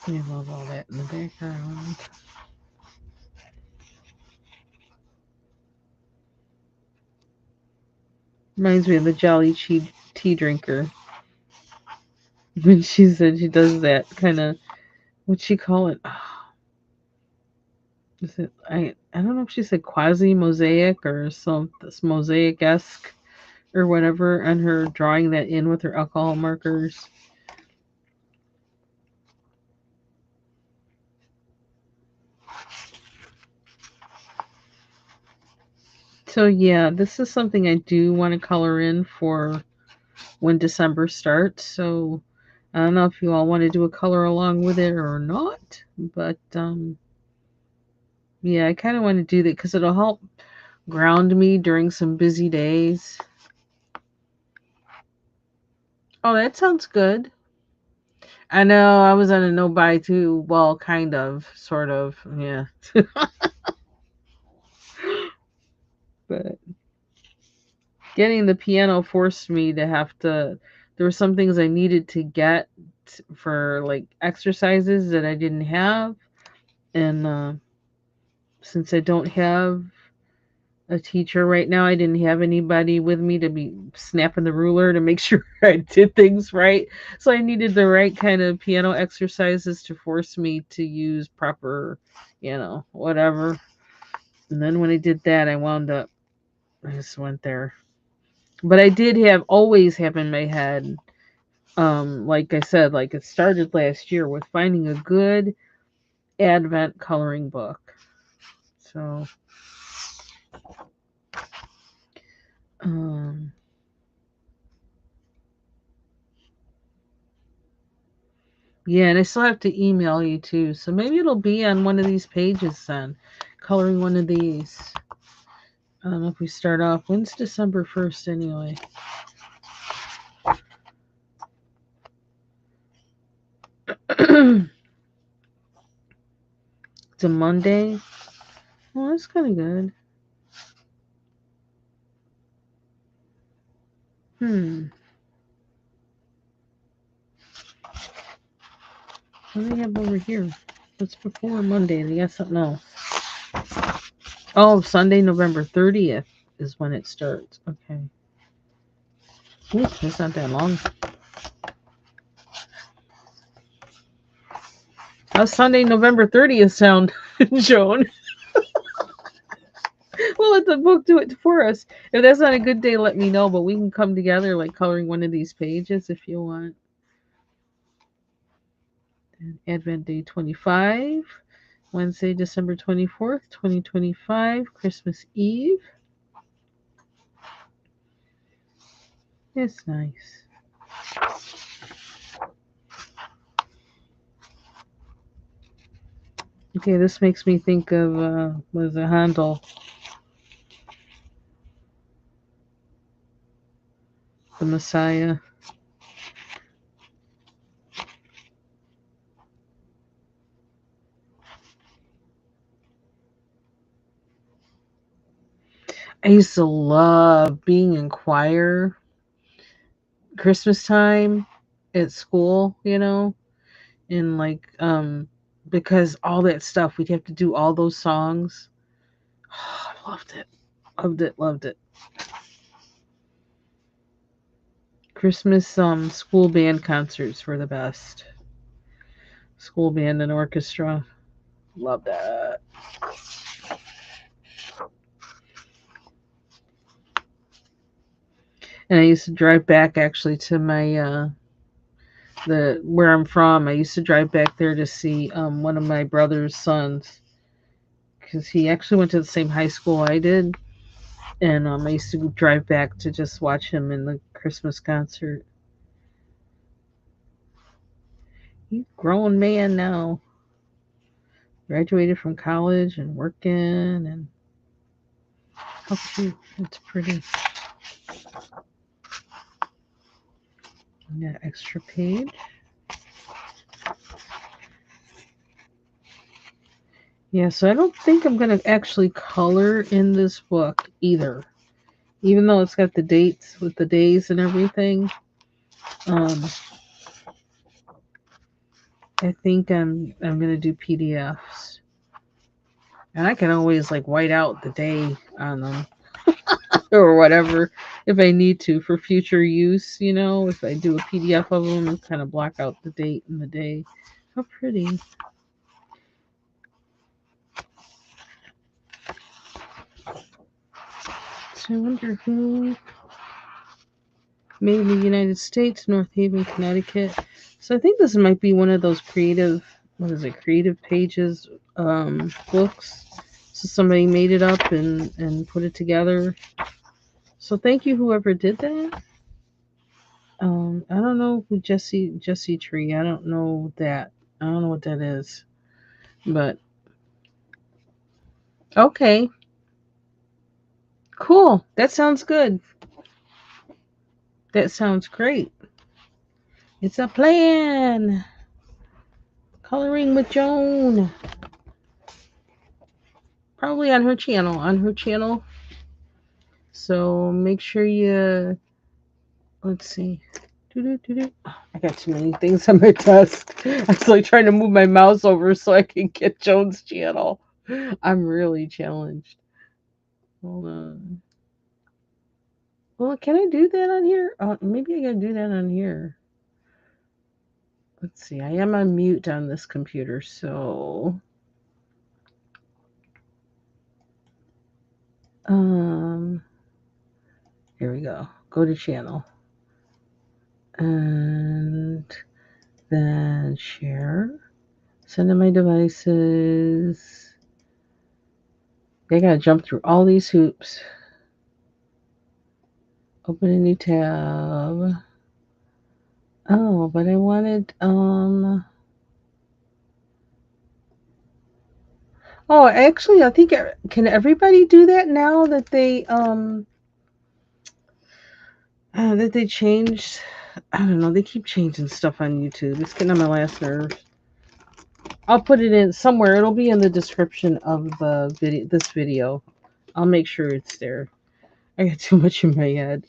I love all that in the background. Reminds me of the Jolly tea drinker. When she said she does that kind of, what'd she call it? Oh, is it I don't know if she said quasi mosaic or some this mosaic esque or whatever on her drawing that in with her alcohol markers. So yeah, this is something I do want to color in for when December starts. So I don't know if you all want to do a color along with it or not, but yeah, I kind of want to do that because it'll help ground me during some busy days. Oh, that sounds good. I know I was on a no buy too. Well, kind of, sort of, yeah. But getting the piano forced me to have to. There were some things I needed to get for like exercises that I didn't have, and since I don't have a teacher right now, I didn't have anybody with me to be snapping the ruler to make sure I did things right. So I needed the right kind of piano exercises to force me to use proper, whatever. And then when I did that, I just went there. But I did always have in my head, like I said, like it started last year with finding a good Advent coloring book. So, um, yeah, and I still have to email you too. So maybe it'll be on one of these pages then, coloring one of these. I don't know if we start off. When's December 1st anyway? It's a Monday. Well, that's kind of good. Hmm. What do they have over here? What's before Monday? They got something else. Oh, Sunday, November 30th is when it starts. Okay. Ooh, it's not that long. How's Sunday, November 30th sound, Joan? We'll let the book do it for us. If that's not a good day, let me know, but we can come together like coloring one of these pages if you want. Advent Day 25, Wednesday, December 24th, 2025, Christmas Eve. It's nice. Okay, this makes me think of, what is it, Handel, the Messiah. I used to love being in choir Christmas time at school, and like because all that stuff we'd have to do all those songs. Oh, I loved it. Loved it, loved it. Christmas school band concerts were the best. School band and orchestra. Love that. And I used to drive back actually to my the where I'm from. I used to drive back there to see one of my brother's sons because he actually went to the same high school I did, and I used to drive back to just watch him in the Christmas concert. He's a grown man now, graduated from college and working, and how cute! It's pretty. And that extra page. Yeah, so I don't think I'm gonna actually color in this book either, even though it's got the dates with the days and everything. Um, I think I'm gonna do PDFs, and I can always like white out the day on them or whatever if I need to for future use. If I do a PDF of them and kind of block out the date and the day. How pretty! So I wonder who made in the United States, North Haven, Connecticut. So I think this might be one of those creative, what is it, creative pages books. So somebody made it up and put it together. So thank you, whoever did that. I don't know who Jesse Tree. I don't know that. I don't know what that is. But okay, cool. That sounds good. That sounds great. It's a plan. Coloring with Joan. Probably on her channel. On her channel. So make sure you. Let's see. Doo-doo-doo-doo. Oh, I got too many things on my desk. I'm like trying to move my mouse over so I can get Joan's channel. I'm really challenged. Hold on. Well, can I do that on here? Maybe I gotta do that on here. Let's see. I am on mute on this computer, so here we go. Go to channel and then share. Send to my devices. I gotta jump through all these hoops. Open a new tab. Oh, but I wanted Oh, actually, I think can everybody do that now that they changed? I don't know. They keep changing stuff on YouTube. It's getting on my last nerves. I'll put it in somewhere. It'll be in the description of the video. This video. I'll make sure it's there. I got too much in my head.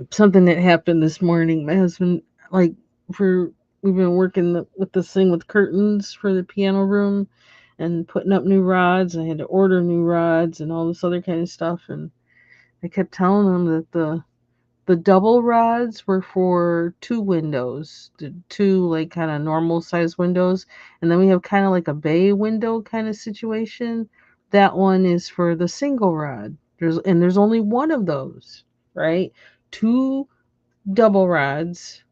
Something that happened this morning. My husband, like, we've been working with this thing with curtains for the piano room, and putting up new rods. I had to order new rods and all this other kind of stuff. And I kept telling him that the double rods were for two windows, the two like kind of normal size windows, and then we have kind of like a bay window kind of situation. That one is for the single rod. There's only one of those, right? Two double rods,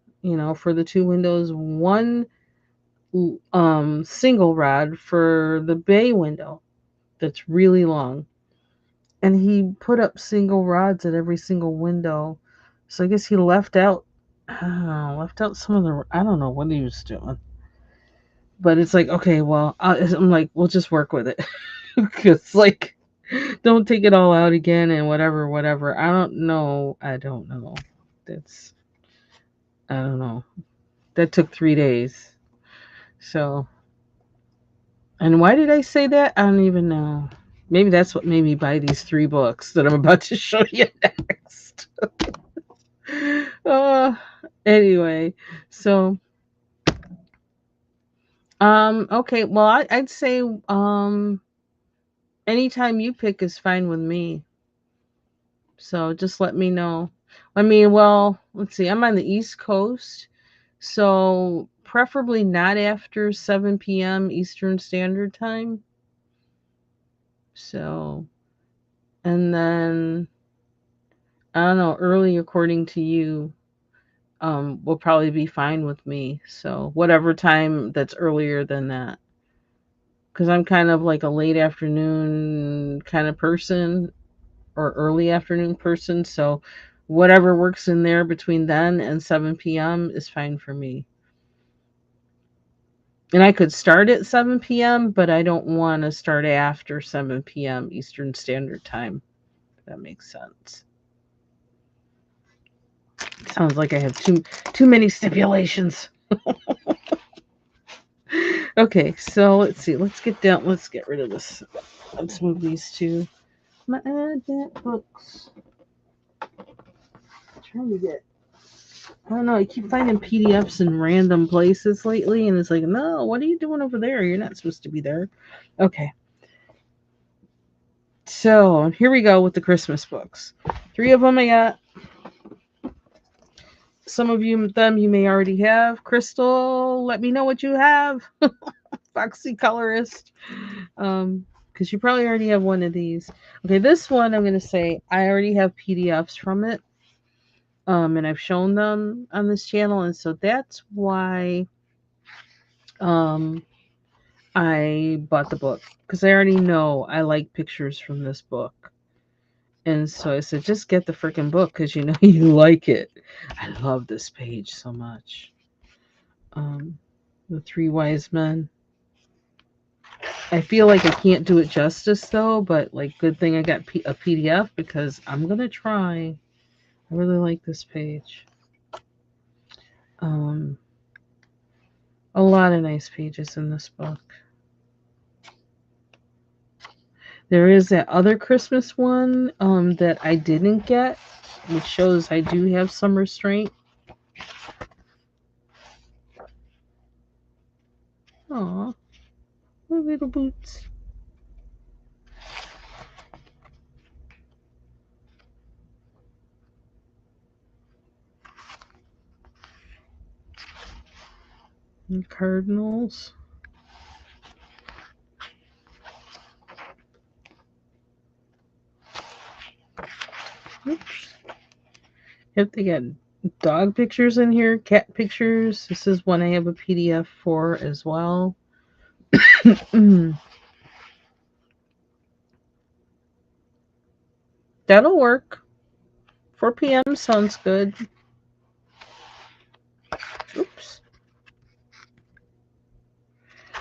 for the two windows, one single rod for the bay window that's really long. And he put up single rods at every single window. So I guess he left out some of the. I don't know what he was doing, but it's like, okay, well, I'm like, we'll just work with it, because like, don't take it all out again and whatever, whatever. I don't know. That's I don't know. That took 3 days. So, and why did I say that? I don't even know. Maybe that's what made me buy these 3 books that I'm about to show you next. uh, anyway, so okay, well, I'd say anytime you pick is fine with me. So just let me know. I mean, well, let's see. I'm on the East Coast, so preferably not after 7 p.m. Eastern Standard Time. So, and then I don't know, early according to you will probably be fine with me. So, whatever time that's earlier than that. Because I'm kind of like a late afternoon kind of person, or early afternoon person. So, whatever works in there between then and 7 p.m. is fine for me. And I could start at 7 p.m., but I don't want to start after 7 p.m. Eastern Standard Time. If that makes sense. Sounds like I have too many stipulations. Okay, so let's see. Let's get rid of this. Let's move these to my Advent books. I'm trying to get. I don't know. I keep finding PDFs in random places lately, and it's like, no, what are you doing over there? You're not supposed to be there. Okay. So here we go with the Christmas books. 3 of them I got. Some of them you may already have. Crystal, let me know what you have. Foxy Colorist. Because you probably already have one of these. Okay, this one I'm going to say I already have PDFs from it. And I've shown them on this channel, and so that's why I bought the book because I already know I like pictures from this book. And so I said, just get the freaking book because you know you like it. I love this page so much. The Three Wise Men. I feel like I can't do it justice though, but like good thing I got a PDF because I'm gonna try. I really like this page. Um, a lot of nice pages in this book. There is that other Christmas one that I didn't get, which shows I do have some restraint. Aw, little boots. And cardinals. Oops. Yep, they got dog pictures in here, cat pictures. This is one I have a PDF for as well. That'll work. 4 p.m. sounds good. Oops.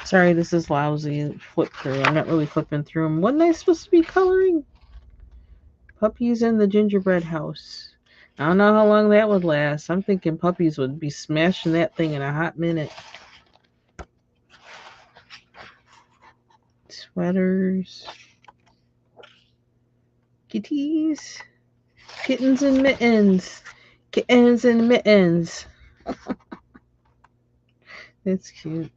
Sorry, this is lousy. Flip through. I'm not really flipping through them. Wasn't I supposed to be coloring? Puppies in the gingerbread house. I don't know how long that would last. I'm thinking puppies would be smashing that thing in a hot minute. Sweaters. Kitties. Kittens and mittens. Kittens and mittens. That's cute.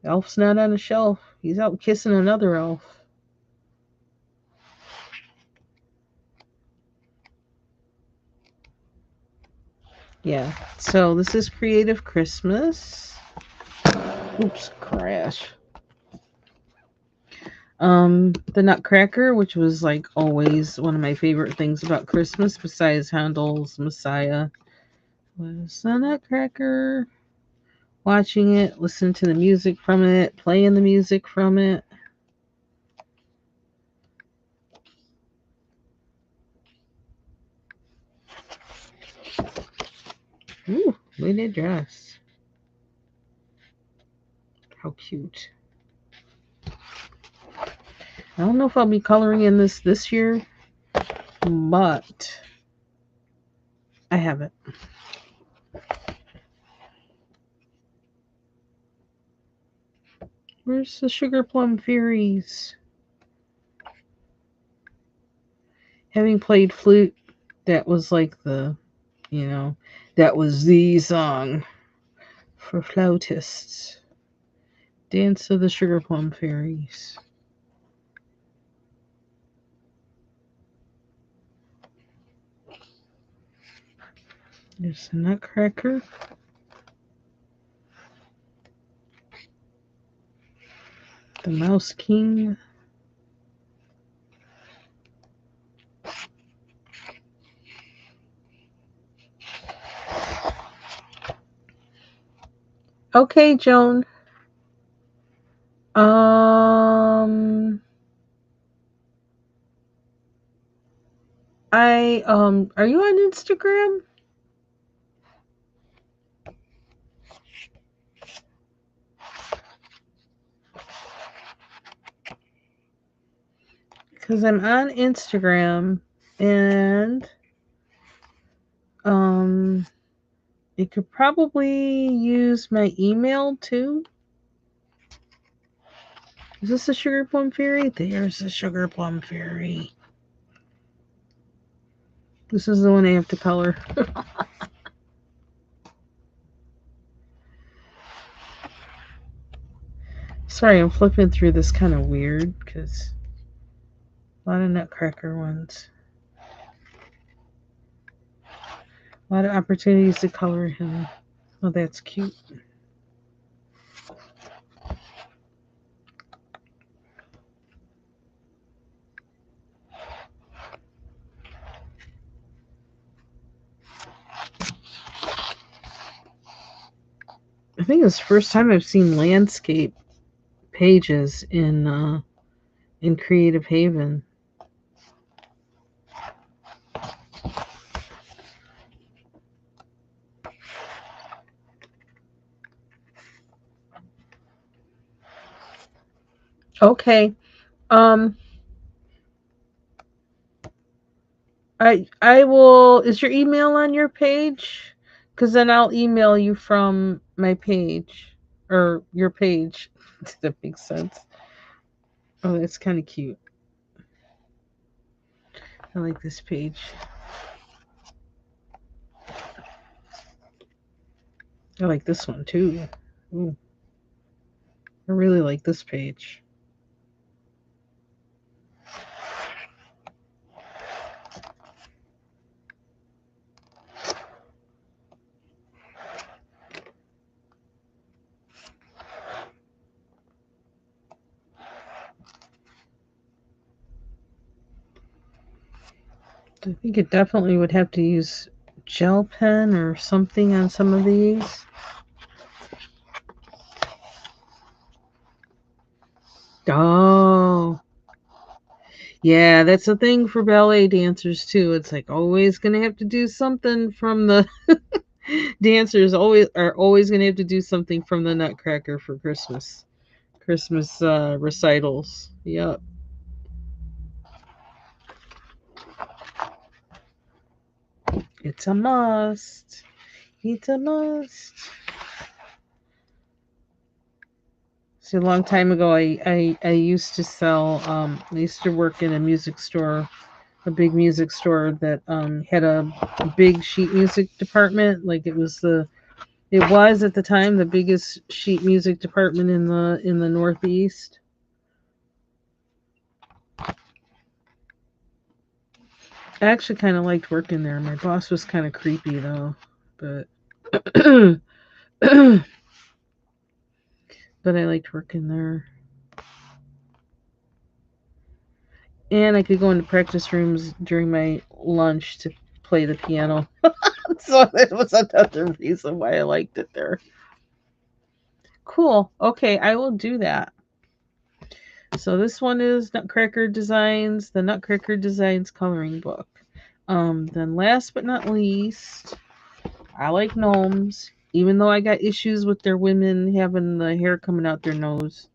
Elf's not on the shelf. He's out kissing another elf. Yeah. So this is Creative Christmas. Oops, crash. The Nutcracker, which was like always one of my favorite things about Christmas, besides Handel's Messiah, was the Nutcracker. Watching it, listening to the music from it, playing the music from it. Ooh, look at that dress. How cute. I don't know if I'll be coloring in this year, but I have it. Where's the Sugar Plum Fairies? Having played flute, that was like that was the song for flautists. Dance of the Sugar Plum Fairies. There's the Nutcracker. The Mouse King. Okay, Joan. Are you on Instagram? Because I'm on Instagram and you could probably use my email too. Is this a Sugar Plum Fairy? There's a Sugar Plum Fairy. This is the one I have to color. Sorry, I'm flipping through this kind of weird because a lot of Nutcracker ones. A lot of opportunities to color him. Oh, that's cute. I think it's the first time I've seen landscape pages in Creative Haven. Okay. Um I will, is your email on your page? Cuz then I'll email you from my page or your page. If that makes sense. Oh, that's kind of cute. I like this page. I like this one too. Ooh, I really like this page. I think it definitely would have to use gel pen or something on some of these. Oh, yeah, that's a thing for ballet dancers too. It's like always gonna have to do something from the dancers always gonna have to do something from the Nutcracker for Christmas. Christmas recitals. Yep. It's a must. It's a must. See, a long time ago, I used to sell. I used to work in a music store, a big music store that had a big sheet music department. Like it was at the time the biggest sheet music department in the Northeast. I actually kind of liked working there. My boss was kind of creepy though, but but I liked working there. And I could go into practice rooms during my lunch to play the piano. So that was another reason why I liked it there. Cool. Okay, I will do that. So this one is Nutcracker Designs, the Nutcracker Designs coloring book. Then last but not least, I like gnomes, even though I got issues with their women having the hair coming out their nose.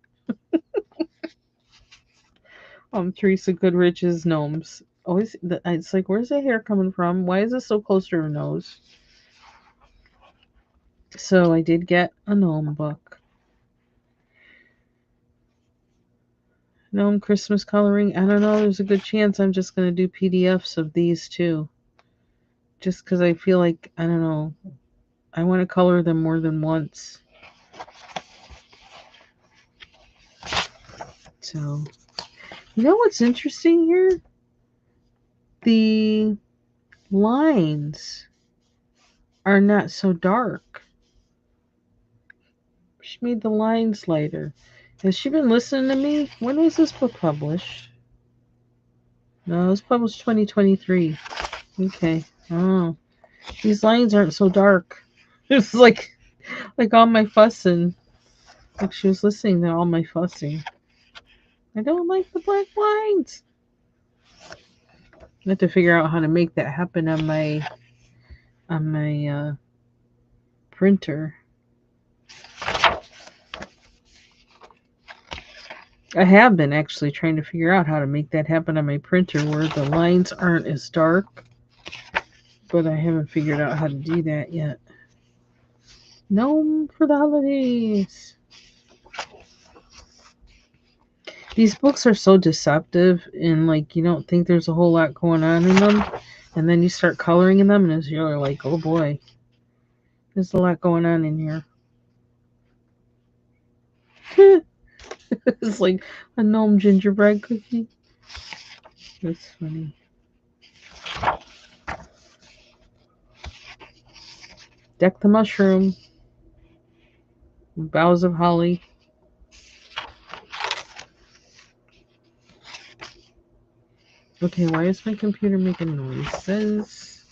Teresa Goodrich's gnomes. Always, it's like, where's the hair coming from? Why is it so close to her nose? So I did get a gnome book. Gnome Christmas coloring. I don't know. There's a good chance I'm just going to do PDFs of these too. Just because I feel like, I don't know, I want to color them more than once. So, you know what's interesting here? The lines are not so dark. She made the lines lighter. Has she been listening to me? When was this book published? No, it was published 2023. Okay. Oh, these lines aren't so dark. It's like all my fussing. Like she was listening to all my fussing. I don't like the black lines. I have to figure out how to make that happen on my printer. I have been actually trying to figure out how to make that happen on my printer where the lines aren't as dark, but I haven't figured out how to do that yet. Gnome for the holidays. These books are so deceptive, and like you don't think there's a whole lot going on in them, and then you start coloring in them, and you're like, oh boy, there's a lot going on in here. It's like a gnome gingerbread cookie. That's funny. Deck the mushroom. Boughs of holly. Okay, why is my computer making noises?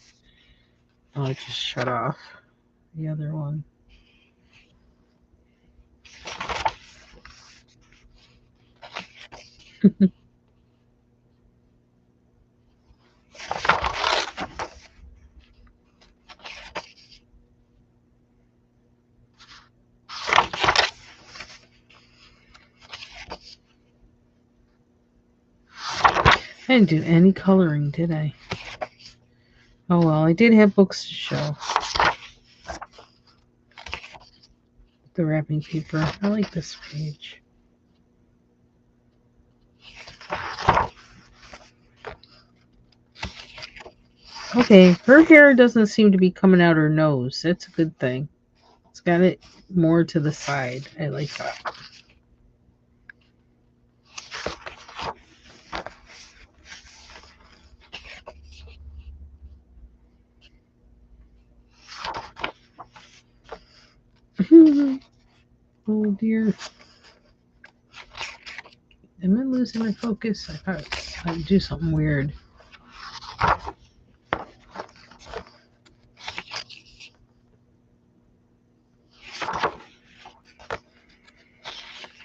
Oh, it just shut off. The other one. I didn't do any coloring, did I? Oh well, I did have books to show. The wrapping paper. I like this page. Okay, her hair doesn't seem to be coming out her nose. That's a good thing. It's got it more to the side. I like that. Oh dear. Am I losing my focus? I thought I'd do something weird.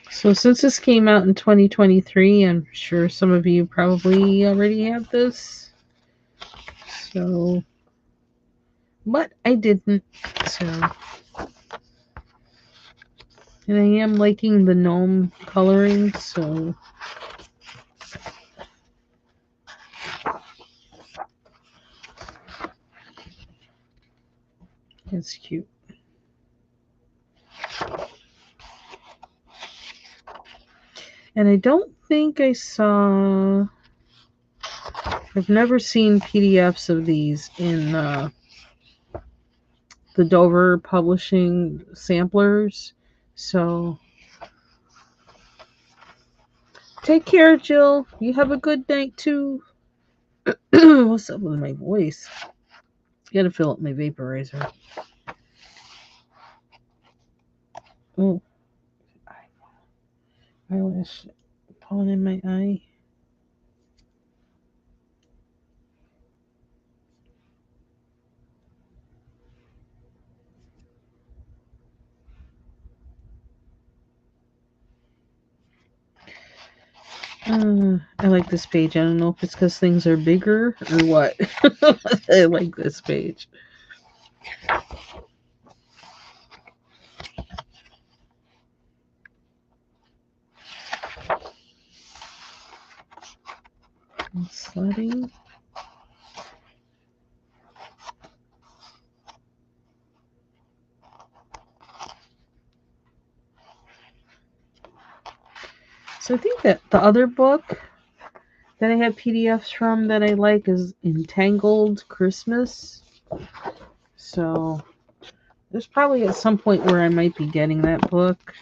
So since this came out in 2023, I'm sure some of you probably already have this. So, but I didn't. So, and I am liking the gnome coloring. So, it's cute. And I don't think I saw. I've never seen PDFs of these in the Dover Publishing samplers. So take care, Jill. You have a good night too. What's up with my voice? Gotta fill up my vaporizer. Oh, eyelash pollen in my eye. I like this page. I don't know if it's because things are bigger or what. I like this page. Sledding. So I think that the other book that I have PDFs from that I like is Entangled Christmas. So there's probably at some point where I might be getting that book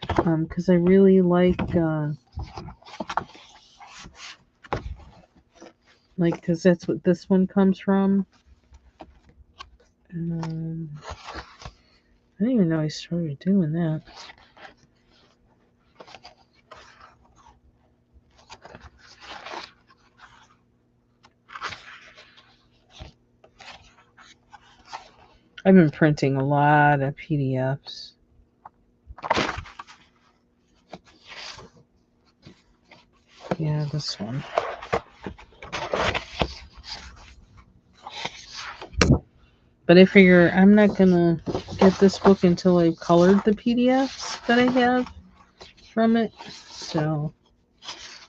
because I really like because that's what this one comes from. I didn't even know I started doing that. I've been printing a lot of PDFs. Yeah, this one. But I figure I'm not gonna get this book until I've colored the PDFs that I have from it. So,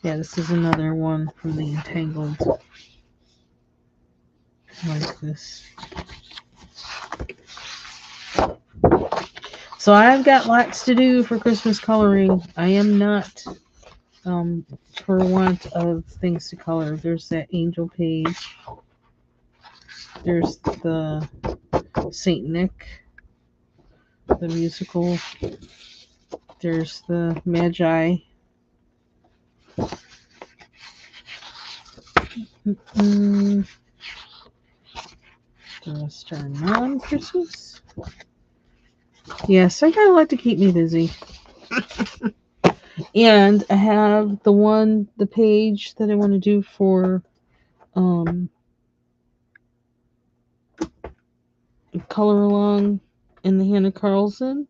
yeah, this is another one from the Entangled. I like this. So I've got lots to do for Christmas coloring. I am not for want of things to color. There's that angel page. There's the Saint Nick, the musical. There's the Magi. The rest are non-Christmas. Yes, I got a lot to keep me busy. And I have the page that I want to do for color along in the Hannah Carlson,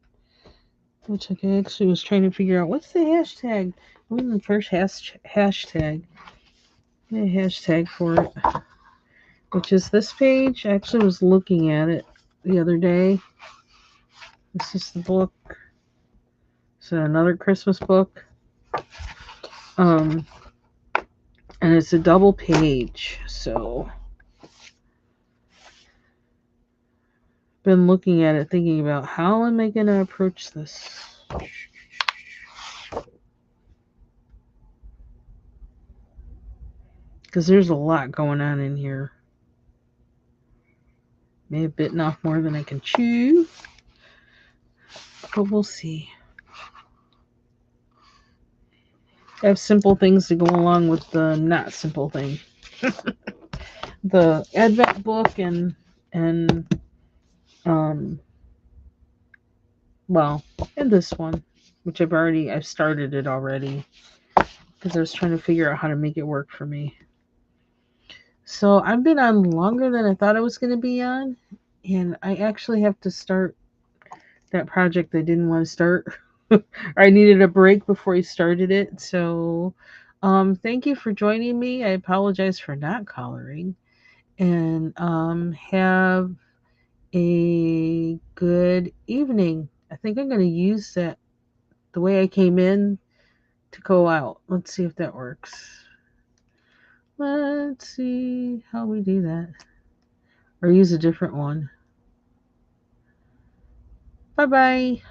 which I actually was trying to figure out what's the hashtag. First hashtag. Yeah, hashtag for it, which is this page. I actually was looking at it the other day. This is the book. It's another Christmas book. And it's a double page. So been looking at it, thinking about how am I going to approach this. Because there's a lot going on in here. May have bitten off more than I can chew, but we'll see. I have simple things to go along with the not simple thing. The Advent book and um well, and this one, which I've started it already because I was trying to figure out how to make it work for me. So I've been on longer than I thought I was going to be on, and I actually have to start that project I didn't want to start. I needed a break before I started it. So thank you for joining me. I apologize for not coloring, and have a good evening. I think I'm going to use that the way I came in to go out. Let's see if that works. Let's see how we do that. Or use a different one. Bye bye.